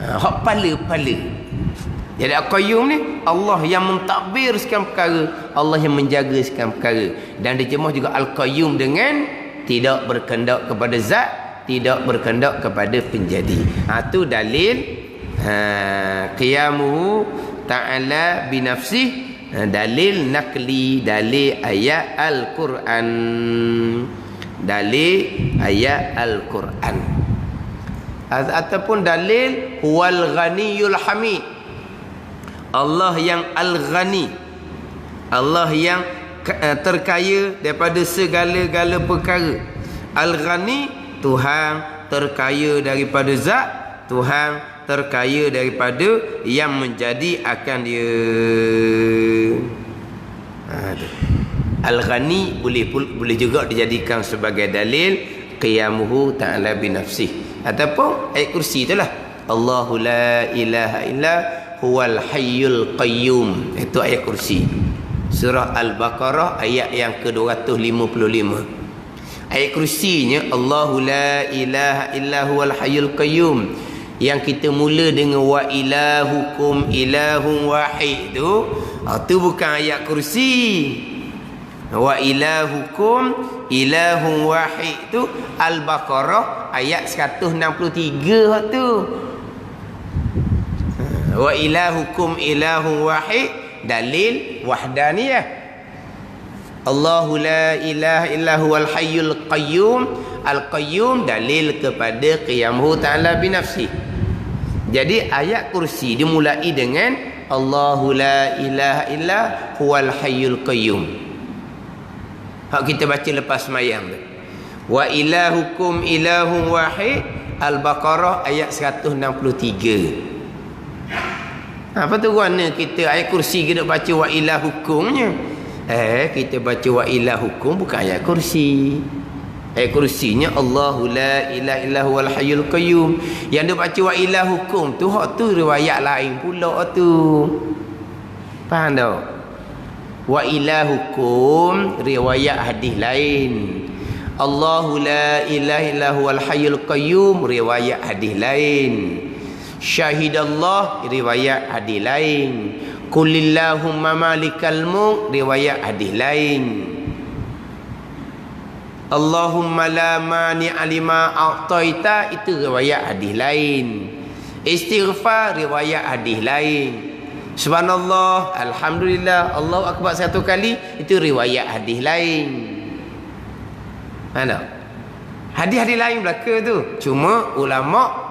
Hak pala-pala. Jadi Al-Qayyum ni Allah yang mentadbir sekian perkara, Allah yang menjaga sekian perkara. Dan diterjemah juga Al-Qayyum dengan tidak berkehendak kepada zat, tidak berkehendak kepada penjadi. Tu dalil qiyamuhu ta'ala binafsih, dalil nakli, dalil ayat Al-Quran. Dalil ayat Al-Quran. Ataupun dalil huwal ghaniyul hamid. Allah yang Al-Ghani, Allah yang terkaya daripada segala-gala perkara. Al-Ghani, Tuhan terkaya daripada zat, Tuhan terkaya daripada yang menjadi akan dia. Al-Ghani boleh juga dijadikan sebagai dalil qiyamuhu ta'ala binafsih. Ataupun ayat kursi itulah, Allahu la ilaha illa huwal hayyul qayyum. Itu ayat kursi. Surah Al-Baqarah ayat yang ke-255. Ayat kursinya Allahu la ilaha illa huwal hayyul qayyum. Yang kita mula dengan wa ilahukum ilahun wahid tu, itu bukan ayat kursi. Wa ilahukum ilahun wahid tu Al-Baqarah ayat 163 tu. Wa ilahukum ilahun wahid, dalil wahdaniyah. Allahu la ilaha illa huwal hayyul qayyum. Al-Qayyum dalil kepada qiyamuhu ta'ala binafsih. Jadi ayat kursi dimulai dengan Allahu la ilaha illa huwal hayyul qayyum. Hak kita baca lepas sembahyang tu. Wa ilahukum ilahun wahid, Al-Baqarah ayat 163. Apa tu guna kita ayat kursi kita baca wa ilahukumnya? Kita baca wa ilahukum bukan ayat kursi. Ayat kursinya Allahu la ilaha illa huwal hayyul qayyum. Yang dia baca wa ilahukum tu hak tu riwayat lain pula tu. Faham tak? Wa ilahukum riwayat hadis lain. Allahu la ilaha illa huwal hayyul qayyum riwayat hadis lain. Syahidallah riwayat hadis lain. Qulillahumma malikal mulk riwayat hadis lain. Allahumma la mani'a lima a'taita itu riwayat hadis lain. Istighfar riwayat hadis lain. Subhanallah, alhamdulillah, Allahu akbar satu kali itu riwayat hadis lain. Mana? Hadis-hadis lain belaka tu. Cuma ulama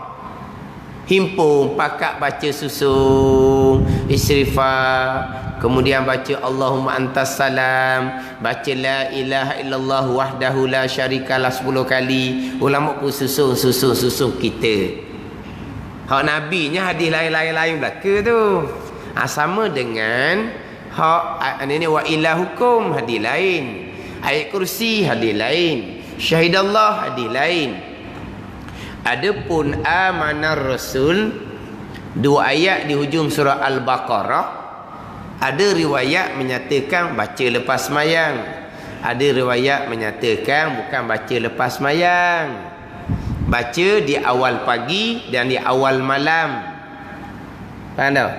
himpun pakat baca susun istighfar, kemudian baca Allahumma antas salam, baca la ilaha illallah wahdahu la syarikalah 10 kali. Ulama pun susun kita. Hak nabinya hadis lain-lain belaka tu. Sama dengan hak ini wa ilahukum hadis lain. Ayat kursi hadis lain. Syahidallah hadis lain. Adapun amanar rasul, 2 ayat di hujung surah Al-Baqarah, ada riwayat menyatakan baca lepas sembahyang, ada riwayat menyatakan bukan baca lepas sembahyang, baca di awal pagi dan di awal malam. Faham tak?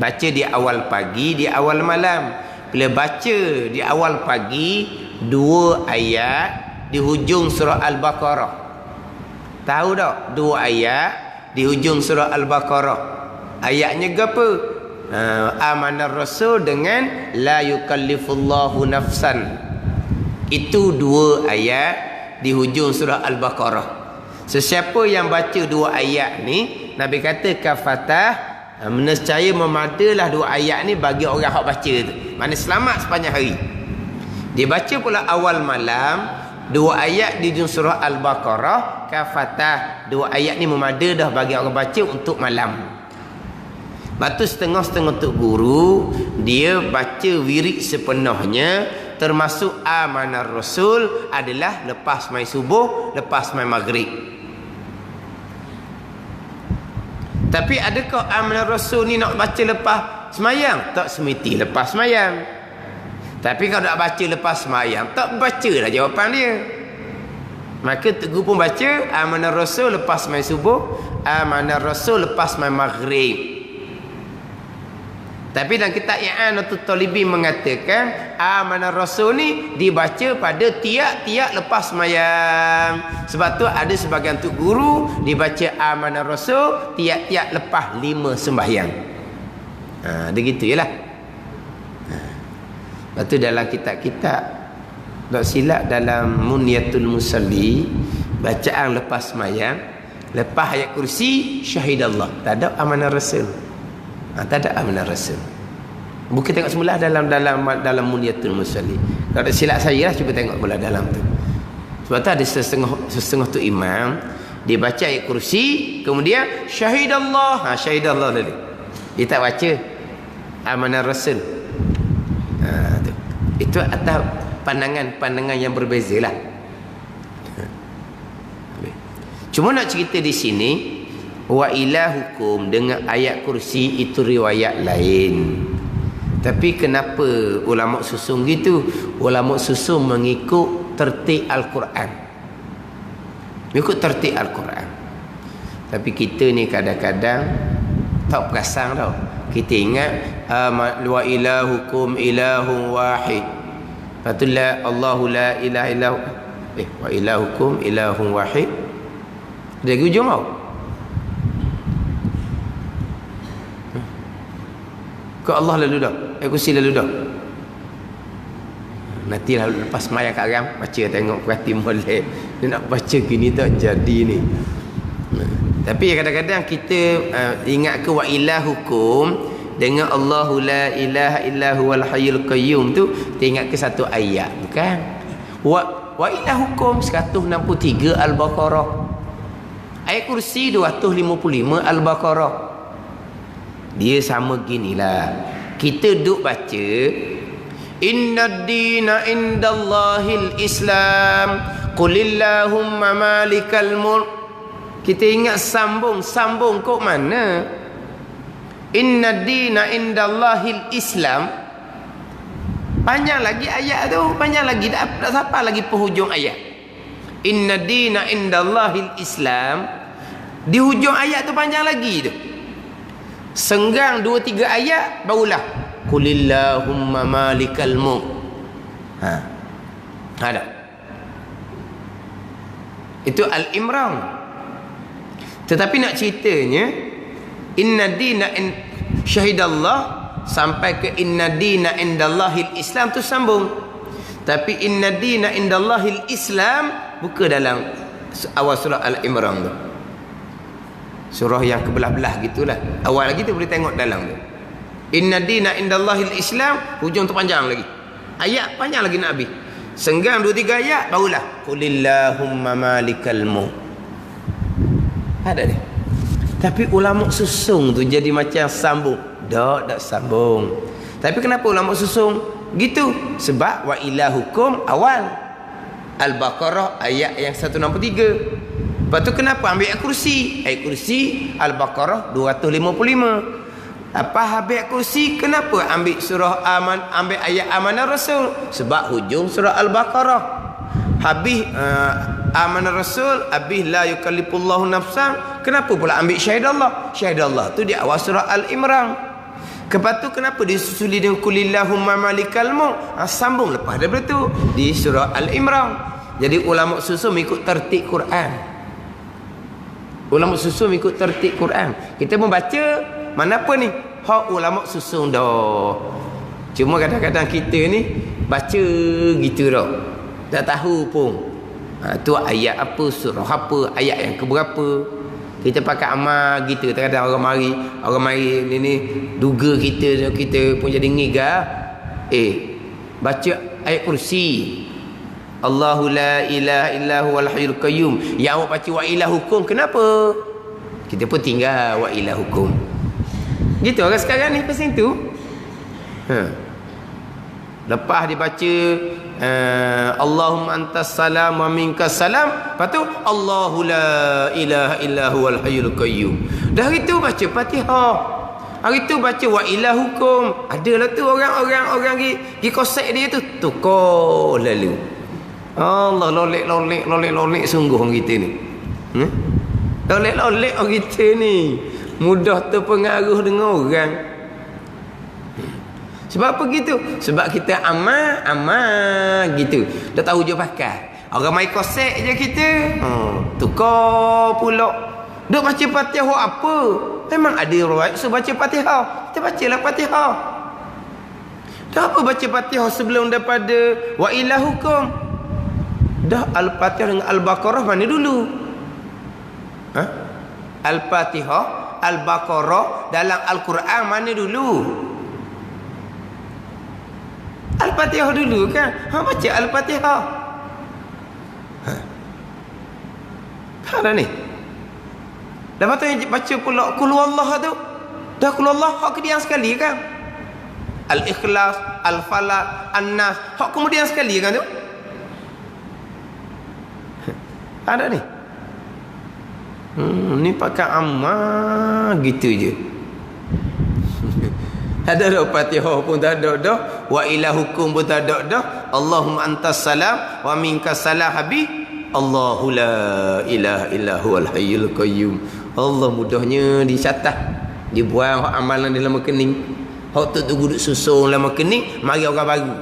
Baca di awal pagi, di awal malam. Bila baca di awal pagi 2 ayat di hujung surah Al-Baqarah. Tahu tak? 2 ayat di hujung surah Al-Baqarah. Ayatnya apa? Amanar rasul dengan la yukallifullahu nafsan Itu 2 ayat di hujung surah Al-Baqarah. Sesiapa yang baca 2 ayat ni, Nabi kata kafatah, nescaya memadalah 2 ayat ni bagi orang hak baca tu. Mana selamat sepanjang hari. Dia baca pula awal malam 2 ayat di hujung surah Al-Baqarah, kafatah. 2 ayat ni memada dah bagi orang baca untuk malam. Batu setengah-setengah untuk guru, dia baca wirid sepenuhnya, termasuk Amanar Rasul adalah lepas mai subuh, lepas mai maghrib. Tapi adakah Amanar Rasul ni nak baca lepas semayang? Tak semesti lepas semayang. Tapi kalau nak baca lepas semayang, tak baca lah jawapan dia. Maka teguh pun baca Amanar Rasul lepas mai subuh, Amanar Rasul lepas mai maghrib. Tapi dalam kitab I'anatul Talibin mengatakan Amanar Rasul ni dibaca pada tiap-tiap lepas semayang. Sebab tu ada sebagian tuk guru dibaca Amanar Rasul tiap-tiap lepas 5 sembahyang. Dia gitu je lah. Lepas tu dalam kitab-kitab, tak silap dalam Munyatul Musalli, bacaan lepas semayang, lepas ayat kursi, syahidallah. Tak ada Amanar Rasul. Tak ada Amanar Rasul. Bukan tengok semula dalam Munyatul Musalli. Kalau tak silap saya lah, cuba tengok pula dalam tu. Sebab tu ada setengah tu imam, dia baca ayat kursi, kemudian syahidallah. Syahidallah tadi. Dia tak baca Amanar Rasul. Tu. Itu atas pandangan-pandangan yang berbeza lah. Cuma nak cerita di sini, wa ilahukum dengan ayat kursi itu riwayat lain. Tapi kenapa ulama susun gitu? Ulama susun mengikut tertib Al-Quran. Mengikut tertib Al-Quran. Tapi kita ni kadang-kadang tak perasan tau. Kita ingat wa ilahukum ilahun wahid. Patutlah Allahu la ilaha illahu. Wa ilahukum ilahun wahid. Dia hujung tau. Ke Allah lalu dah, kursi lalu dah. Nanti lepas semayang kat Aram, baca tengok perhati molek. Dia nak baca gini tak jadi ni. Tapi kadang-kadang kita ingat ke wa ilahukum dengan Allahu la ilaha illahu wal hayyul qayyum tu, kita ingat ke satu ayat, bukan? Wa ilahukum 163 Al-Baqarah. Ayat kursi 255 Al-Baqarah. Dia sama ginilah. Kita duk baca Inna dina indallahil Islam Qulillahumma malikal mulk. Kita ingat sambung kok mana? Inna dina indallahil Islam. Panjang lagi ayat tu, panjang lagi, tak sampai lagi penghujung ayat. Inna dina indallahil Islam. Di hujung ayat tu panjang lagi tu. Senggang 2-3 ayat barulah Qulillahumma malikal mulk. Ada. Itu Al-Imran. Tetapi nak ceritanya inna dina syahidallah sampai ke inna dina indallahil Islam tu sambung. Tapi inna dina indallahil Islam buka dalam awal surah Al-Imran tu. Surah yang kebelah-belah gitulah. Awal lagi tu boleh tengok dalam tu. Inna dina indallahil Islam, hujung tu panjang lagi. Ayat panjang lagi nak habis. Senggang 2-3 ayat barulah Qulillahumma malikal mulk. Ada dia. Tapi ulama susung tu jadi macam sambung. Tak sambung. Tapi kenapa ulama susung gitu? Sebab wa ilahukum awal Al-Baqarah ayat yang 163. Lepas tu kenapa ambil ayat kursi? Ayat kursi Al-Baqarah 255. Apa habis ayat kursi? Kenapa ambil surah ambil ayat Amanar Rasul? Sebab hujung surah Al-Baqarah. Habis Amanar Rasul, habis la yukallifullahu nafsan. Kenapa pula ambil syahidallah? Syahidallah tu di awal surah Al-Imran. Lepas tu kenapa disusuli dengan Qulillahumma malikal mulk? Sambung lepas daripada tu di surah Al-Imran. Jadi ulama susun ikut tertib Quran. Ulama susun ikut tertib Quran. Kita membaca mana apa ni? Hak ulama susun dah. Cuma kadang-kadang kita ni baca gitu dah. Tak tahu pun. Tu ayat apa, surah apa, ayat yang keberapa. Kita pakai amal gitu. Kadang-kadang orang mari ni duga kita pun jadi ngigah. Baca ayat kursi. Allahu la ilaha illa huwal hayyul qayyum. Yang awak baca wa ilahukum, kenapa? Kita pun tinggal wa ilahukum. Gitu orang sekarang ni pasal tu. Lepas dibaca Allahumma antas salam wa minkas salam, lepas tu Allahu la ilaha illa huwal hayyul qayyum. Dah hari tu baca Fatihah. Hari tu baca wa ilahukum. Adalah tu orang gi kosek dia tu tukar lalu. Allah lolek sungguh orang kita ni. Lolek orang kita ni. Mudah terpengaruh dengan orang. Sebab apa gitu? Sebab kita amal gitu. Dah tahu je pakai. Orang main kosek je kita. Tukar pula. Duk baca Fatihah apa? Memang ada riwayat suruh baca Fatihah. Kita bacalah Fatihah. Dah apa baca Fatihah sebelum daripada wa ilahukum? Dah Al-Fatihah dengan Al-Baqarah mana dulu? Al-Fatihah, Al-Baqarah dalam Al-Quran mana dulu? Al-Fatihah dulu kan? Baca Al-Fatihah. Tak ada ni. Lepas tu baca pula Qul huwallah tu. Dah Qul huwallah hak kemudian sekali kan? Al-Ikhlas, Al-Falaq, An-Nas hak kemudian sekali kan tu? Ada ni. Ni pakai amal gitu je. Ada dah Fatihah pun tak ada dah. Wa ilahukum pun tak ada dah. Allahumma antas salam wa minkas salam habis. Allahu la ilaha illa huwal hayyul qayyum. Allah mudahnya dicatat. Dia buang hak amalan dalam kening. Hak tu duduk susung dalam kening, mari orang baru.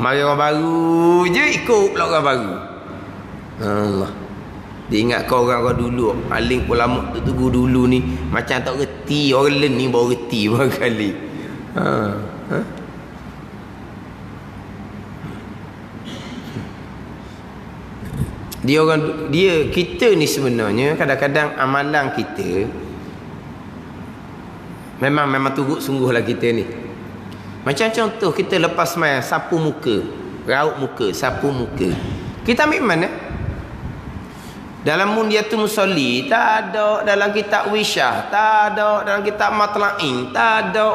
Mari orang baru je ikut pula orang baru. Allah. Dia ingat kau orang dulu paling ulama tu tunggu dulu ni macam tak reti, orang lain ni baru reti barangkali. Dia kita ni sebenarnya kadang-kadang amalan kita memang turut sungguhlah kita ni. Macam contoh kita lepas main sapu muka, raut muka, sapu muka. Kita ambil mana? Dalam Mundiatul Musalli tak ada, dalam kitab Wisyah tak ada, dalam kitab Matla'in tak ada.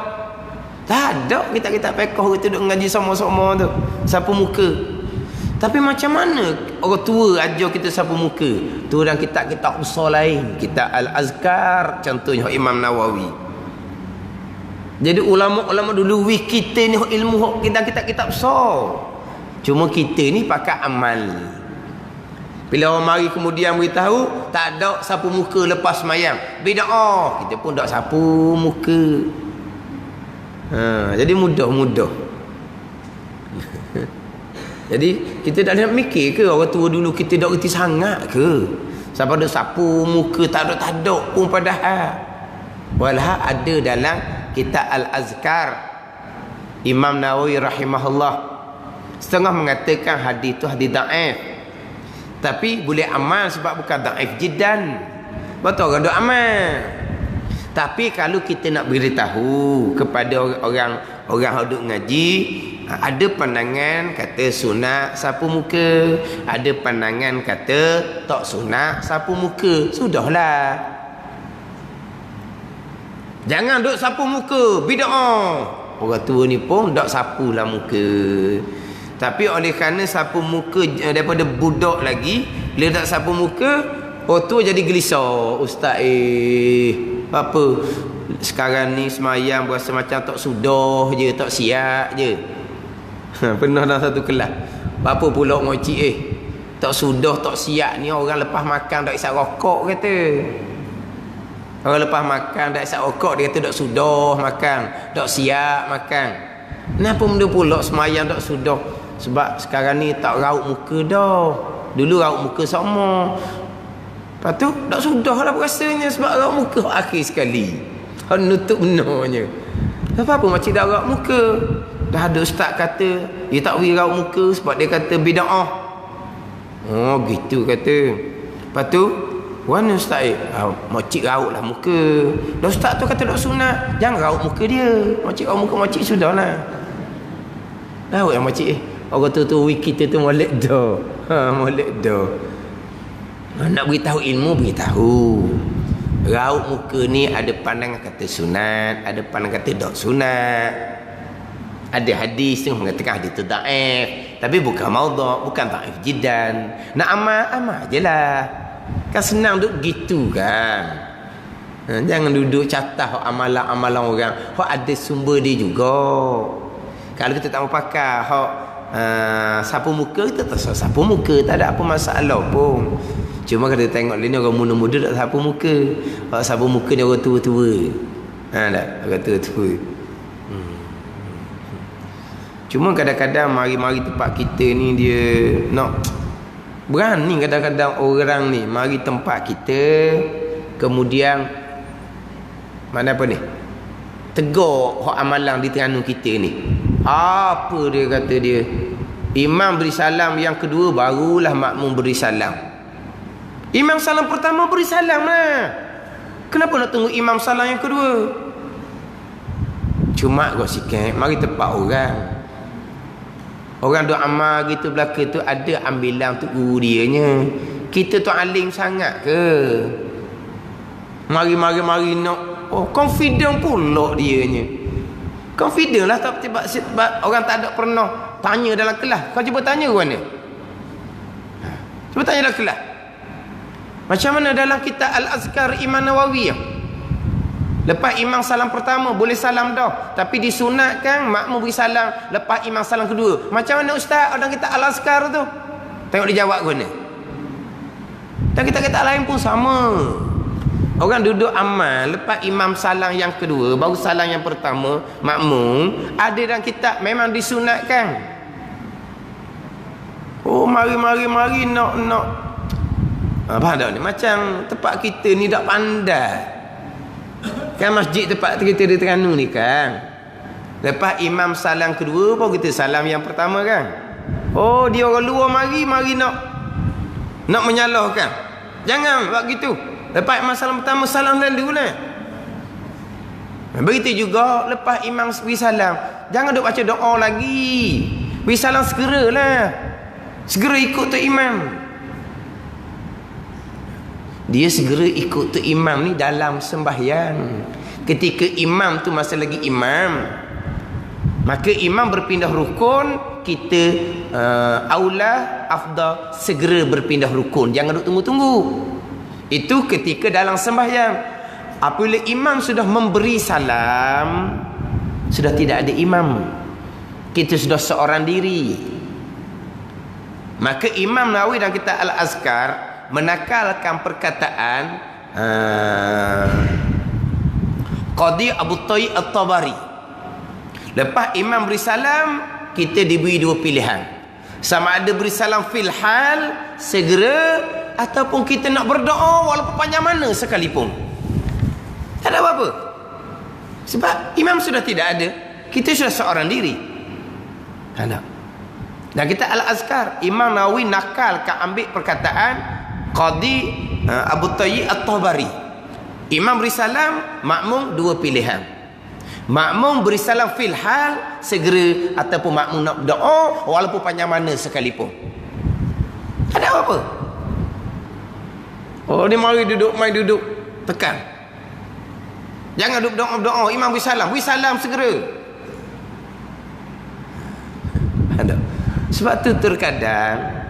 Tak ada kitab-kitab fiqh kita duk ngaji sama-sama tu sapu muka. Tapi macam mana orang tua ajar kita sapu muka? Tu dalam kitab-kitab besar lain, kitab Al-Azkar contohnya Imam Nawawi. Jadi ulama-ulama dulu kita ni ilmu kitab-kitab besar. Cuma kita ni pakai amal. Bila orang mari kemudian beritahu tak ada sapu muka lepas semayang, bid'ah, kita pun tak sapu muka. Jadi mudah-mudah. Jadi kita tak nak mikir ke orang tua dulu kita tak reti sangat ke? Siapa ada sapu muka tak ada pun padahal. Walah ada dalam kitab Al-Azkar Imam Nawawi rahimahullah. Setengah mengatakan hadis tu hadis dhaif. Tapi boleh amal sebab bukan dhaif jiddan. Betul orang duk amal. Tapi kalau kita nak beritahu kepada orang yang duk ngaji, ada pandangan kata sunat sapu muka, ada pandangan kata tak sunat sapu muka. Sudahlah. Jangan duk sapu muka, bid'ah. Orang tua ni pun tak sapulah muka. Tapi oleh kerana sapu muka daripada budak lagi, bila tak sapu muka, orang tua jadi gelisah. Ustaz apa sekarang ni semayang berasa macam tak sudah je, tak siap je. Pernah dalam satu kelas, apa pula ngocik tak sudah tak siap ni orang lepas makan tak isap rokok kata. Orang lepas makan tak isap rokok, dia kata tak sudah makan, tak siap makan. Kenapa benda pula semayang tak sudah? Sebab sekarang ni tak raut muka dah. Dulu raut muka sama. Lepas tu tak sudah lah rasanya sebab raut muka akhir sekali. Nutup benarnya. Apa-apa makcik dah raut muka. dah ada ustaz kata dia tak boleh raut muka sebab dia kata bid'ah. Oh gitu kata. Lepas tu mana ustaz makcik raut lah muka. Dah ustaz tu kata tak sunat, jangan raut muka dia. Makcik raut muka makcik sudahlah. Raut yang makcik orang tu kita tu molek dah. Molek dah. Nak beritahu ilmu, beritahu. Raut muka ni ada pandangan kata sunat, ada pandangan kata tak sunat. Ada hadis yang mengatakan hadis tu daif, tapi bukan maudhu', bukan daif jiddan. Nak amal je lah. Kan senang duk gitu kan. Jangan duduk catah amalan-amalan orang. Hak ada sumber dia juga. Kalau kita tak mau pakai hak sapu muka, kita tak sapu muka, tak ada apa masalah pun. Cuma kalau kita tengok ni orang muda-muda tak sapu muka. Hak sapu muka ni orang tua-tua. Tak? Orang tua-tua. Cuma kadang-kadang mari-mari tempat kita ni dia nak berani kadang-kadang orang ni mari tempat kita kemudian mana apa ni tegur hak amalan di Terengganu kita ni. Apa dia kata dia? Imam beri salam yang kedua barulah makmum beri salam. Imam salam pertama beri salam lah. Kenapa nak tunggu imam salam yang kedua? Cuma kau sikit mari tempat orang. Orang duk amal gitu belaka tu ada ambilan tu guru dianya. Kita tu alim sangat ke? Mari nak confident pula dianya. Confident lah tak sebab orang tak ada pernah tanya dalam kelas. Kau cuba tanya ke mana? Cuba tanya dalam kelas. Macam mana dalam kitab Al-Azkar Imam Nawawi? Lepas imam salam pertama boleh salam dah, tapi disunatkan makmum beri salam lepas imam salam kedua. Macam mana ustaz dalam kitab Al-Azkar tu? Tengok dia jawab ke mana. Dan kitab-kitab lain pun sama. Orang duduk amal lepas imam salam yang kedua baru salam yang pertama makmum, ada dalam kitab memang disunatkan. Oh mari nak apa dah ni macam tempat kita ni tak pandai. Kan masjid tempat kita di Terengganu ni kan, lepas imam salam kedua baru kita salam yang pertama kan. Oh dia orang luar mari nak menyalahkan. Jangan buat gitu. Lepas imam salam pertama salam lalu lah. Begitu juga lepas imam beri salam, jangan duk baca doa lagi. Beri salam segeralah. Segera ikut tu imam. Dia segera ikut tu imam ni dalam sembahyang. Ketika imam tu masa lagi imam, maka imam berpindah rukun, kita aula afdal segera berpindah rukun. Jangan duk tunggu-tunggu. Itu ketika dalam sembahyang. Apabila imam sudah memberi salam, sudah tidak ada imam, kita sudah seorang diri, maka Imam Nawawi dalam kitab Al-Azkar menakalkan perkataan Qadi Abu Thayyib At-Tabari. Lepas imam beri salam, kita diberi dua pilihan. Sama ada beri salam fil hal, segera, ataupun kita nak berdoa walaupun panjang mana sekalipun. Tak ada apa-apa. Sebab imam sudah tidak ada, kita sudah seorang diri. Tak. Dan kita Al-Azkar, Imam Nawawi nakalkan ambil perkataan Qadi Abu Thayyib At-Tabari. Imam beri salam, makmum dua pilihan. Makmum beri salam fil hal, segera, ataupun makmum nak berdoa walaupun panjang mana sekalipun. Tak ada apa-apa. Oh dia mari duduk, mai duduk, tekan. Jangan duduk berdoa, imam beri salam segera. Ada. Sebab tu terkadang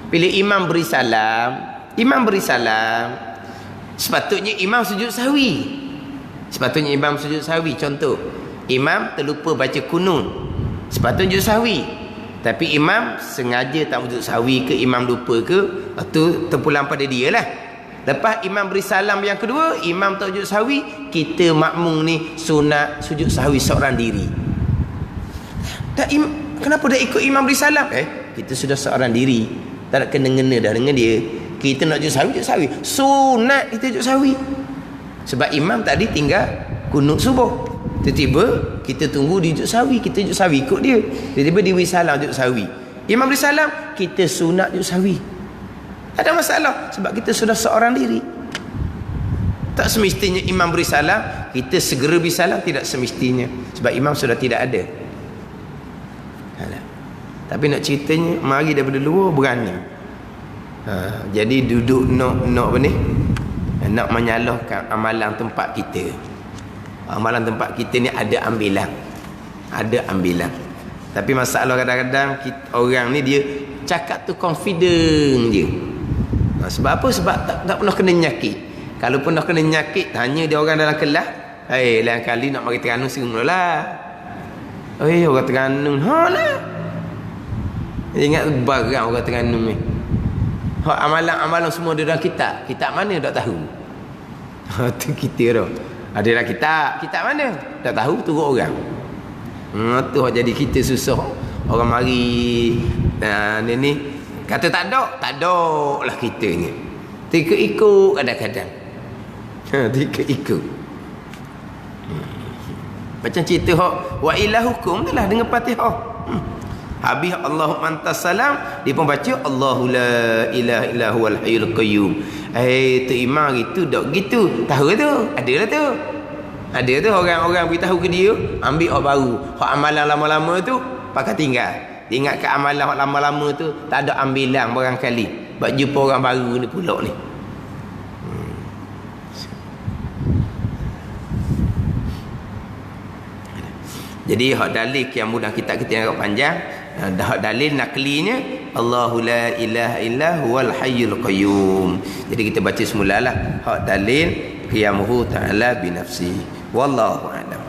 bila imam beri salam, sepatutnya imam sujud sahwi. Contoh, imam terlupa baca kunut, sepatutnya sujud sahwi. Tapi imam sengaja tak sujud sahwi ke, imam lupa ke, itu terpulang pada dia lah. Lepas imam beri salam yang kedua, imam tak sujud sahwi, kita makmum ni sunat sujud sahwi seorang diri. Kenapa dah ikut imam beri salam? Kita sudah seorang diri, tak nak kena-ngena dah dengan dia. Kita nak sujud sahwi, sunat kita sujud sahwi. Sebab imam tadi tinggal kunut subuh. Tiba-tiba kita tunggu dia duduk sawi, kita duduk sawi ikut dia. Tiba-tiba dia beri salam duduk sawi. Imam beri salam, kita sunat duduk sawi. Tak ada masalah sebab kita sudah seorang diri. Tak semestinya imam beri salam kita segera beri salam, tidak semestinya sebab imam sudah tidak ada. Tapi nak ceritanya mari daripada luar berani. Jadi duduk nak apa ni? Nak menyalahkan amalan tempat kita. Amalan tempat kita ni ada ambilan. Ada ambilan. Tapi masalah kadang-kadang orang ni dia cakap tu confident je. Sebab apa? Sebab tak pernah kena nyakit. Kalau pernah kena nyakit, tanya dia orang dalam kelas, lain kali nak mari Terengganu semulalah. Orang Terengganu, lah. Ingat barang orang Terengganu ni. Amalan-amalan semua ada dalam kitab. Kitab mana tak tahu. Tu kita dah. Ada dalam kitab mana? Tak tahu, turut orang. Tu jadi kita susah. Orang mari ni kata tak ada lah kita ni. Ikut kadang-kadang. Ikut. Macam cerita wa ilahukum tu lah dengan Fatihah. Habis Allahumma antas salam, dia pun baca Allahu la ilaha illa huwal hayyul qayyum. Tu imam gitu dok gitu. Tahu tu? Adalah tu. Ada tu orang-orang beritahu ke dia, ambil hak baru. Hak amalan lama-lama tu pakai tinggal. Ingat ke amalan hak lama-lama tu tak ada ambilan barangkali. Buat jumpa orang baru ni pula ni. Jadi hak dalil yang mudah kita yang panjang, hak dalil naklinya Allahu la ilaha illa huwal hayyul qayyum. Jadi kita baca semulalah hak dalil qiyamuhu ta'ala bi nafsi. Wallahu a'lam.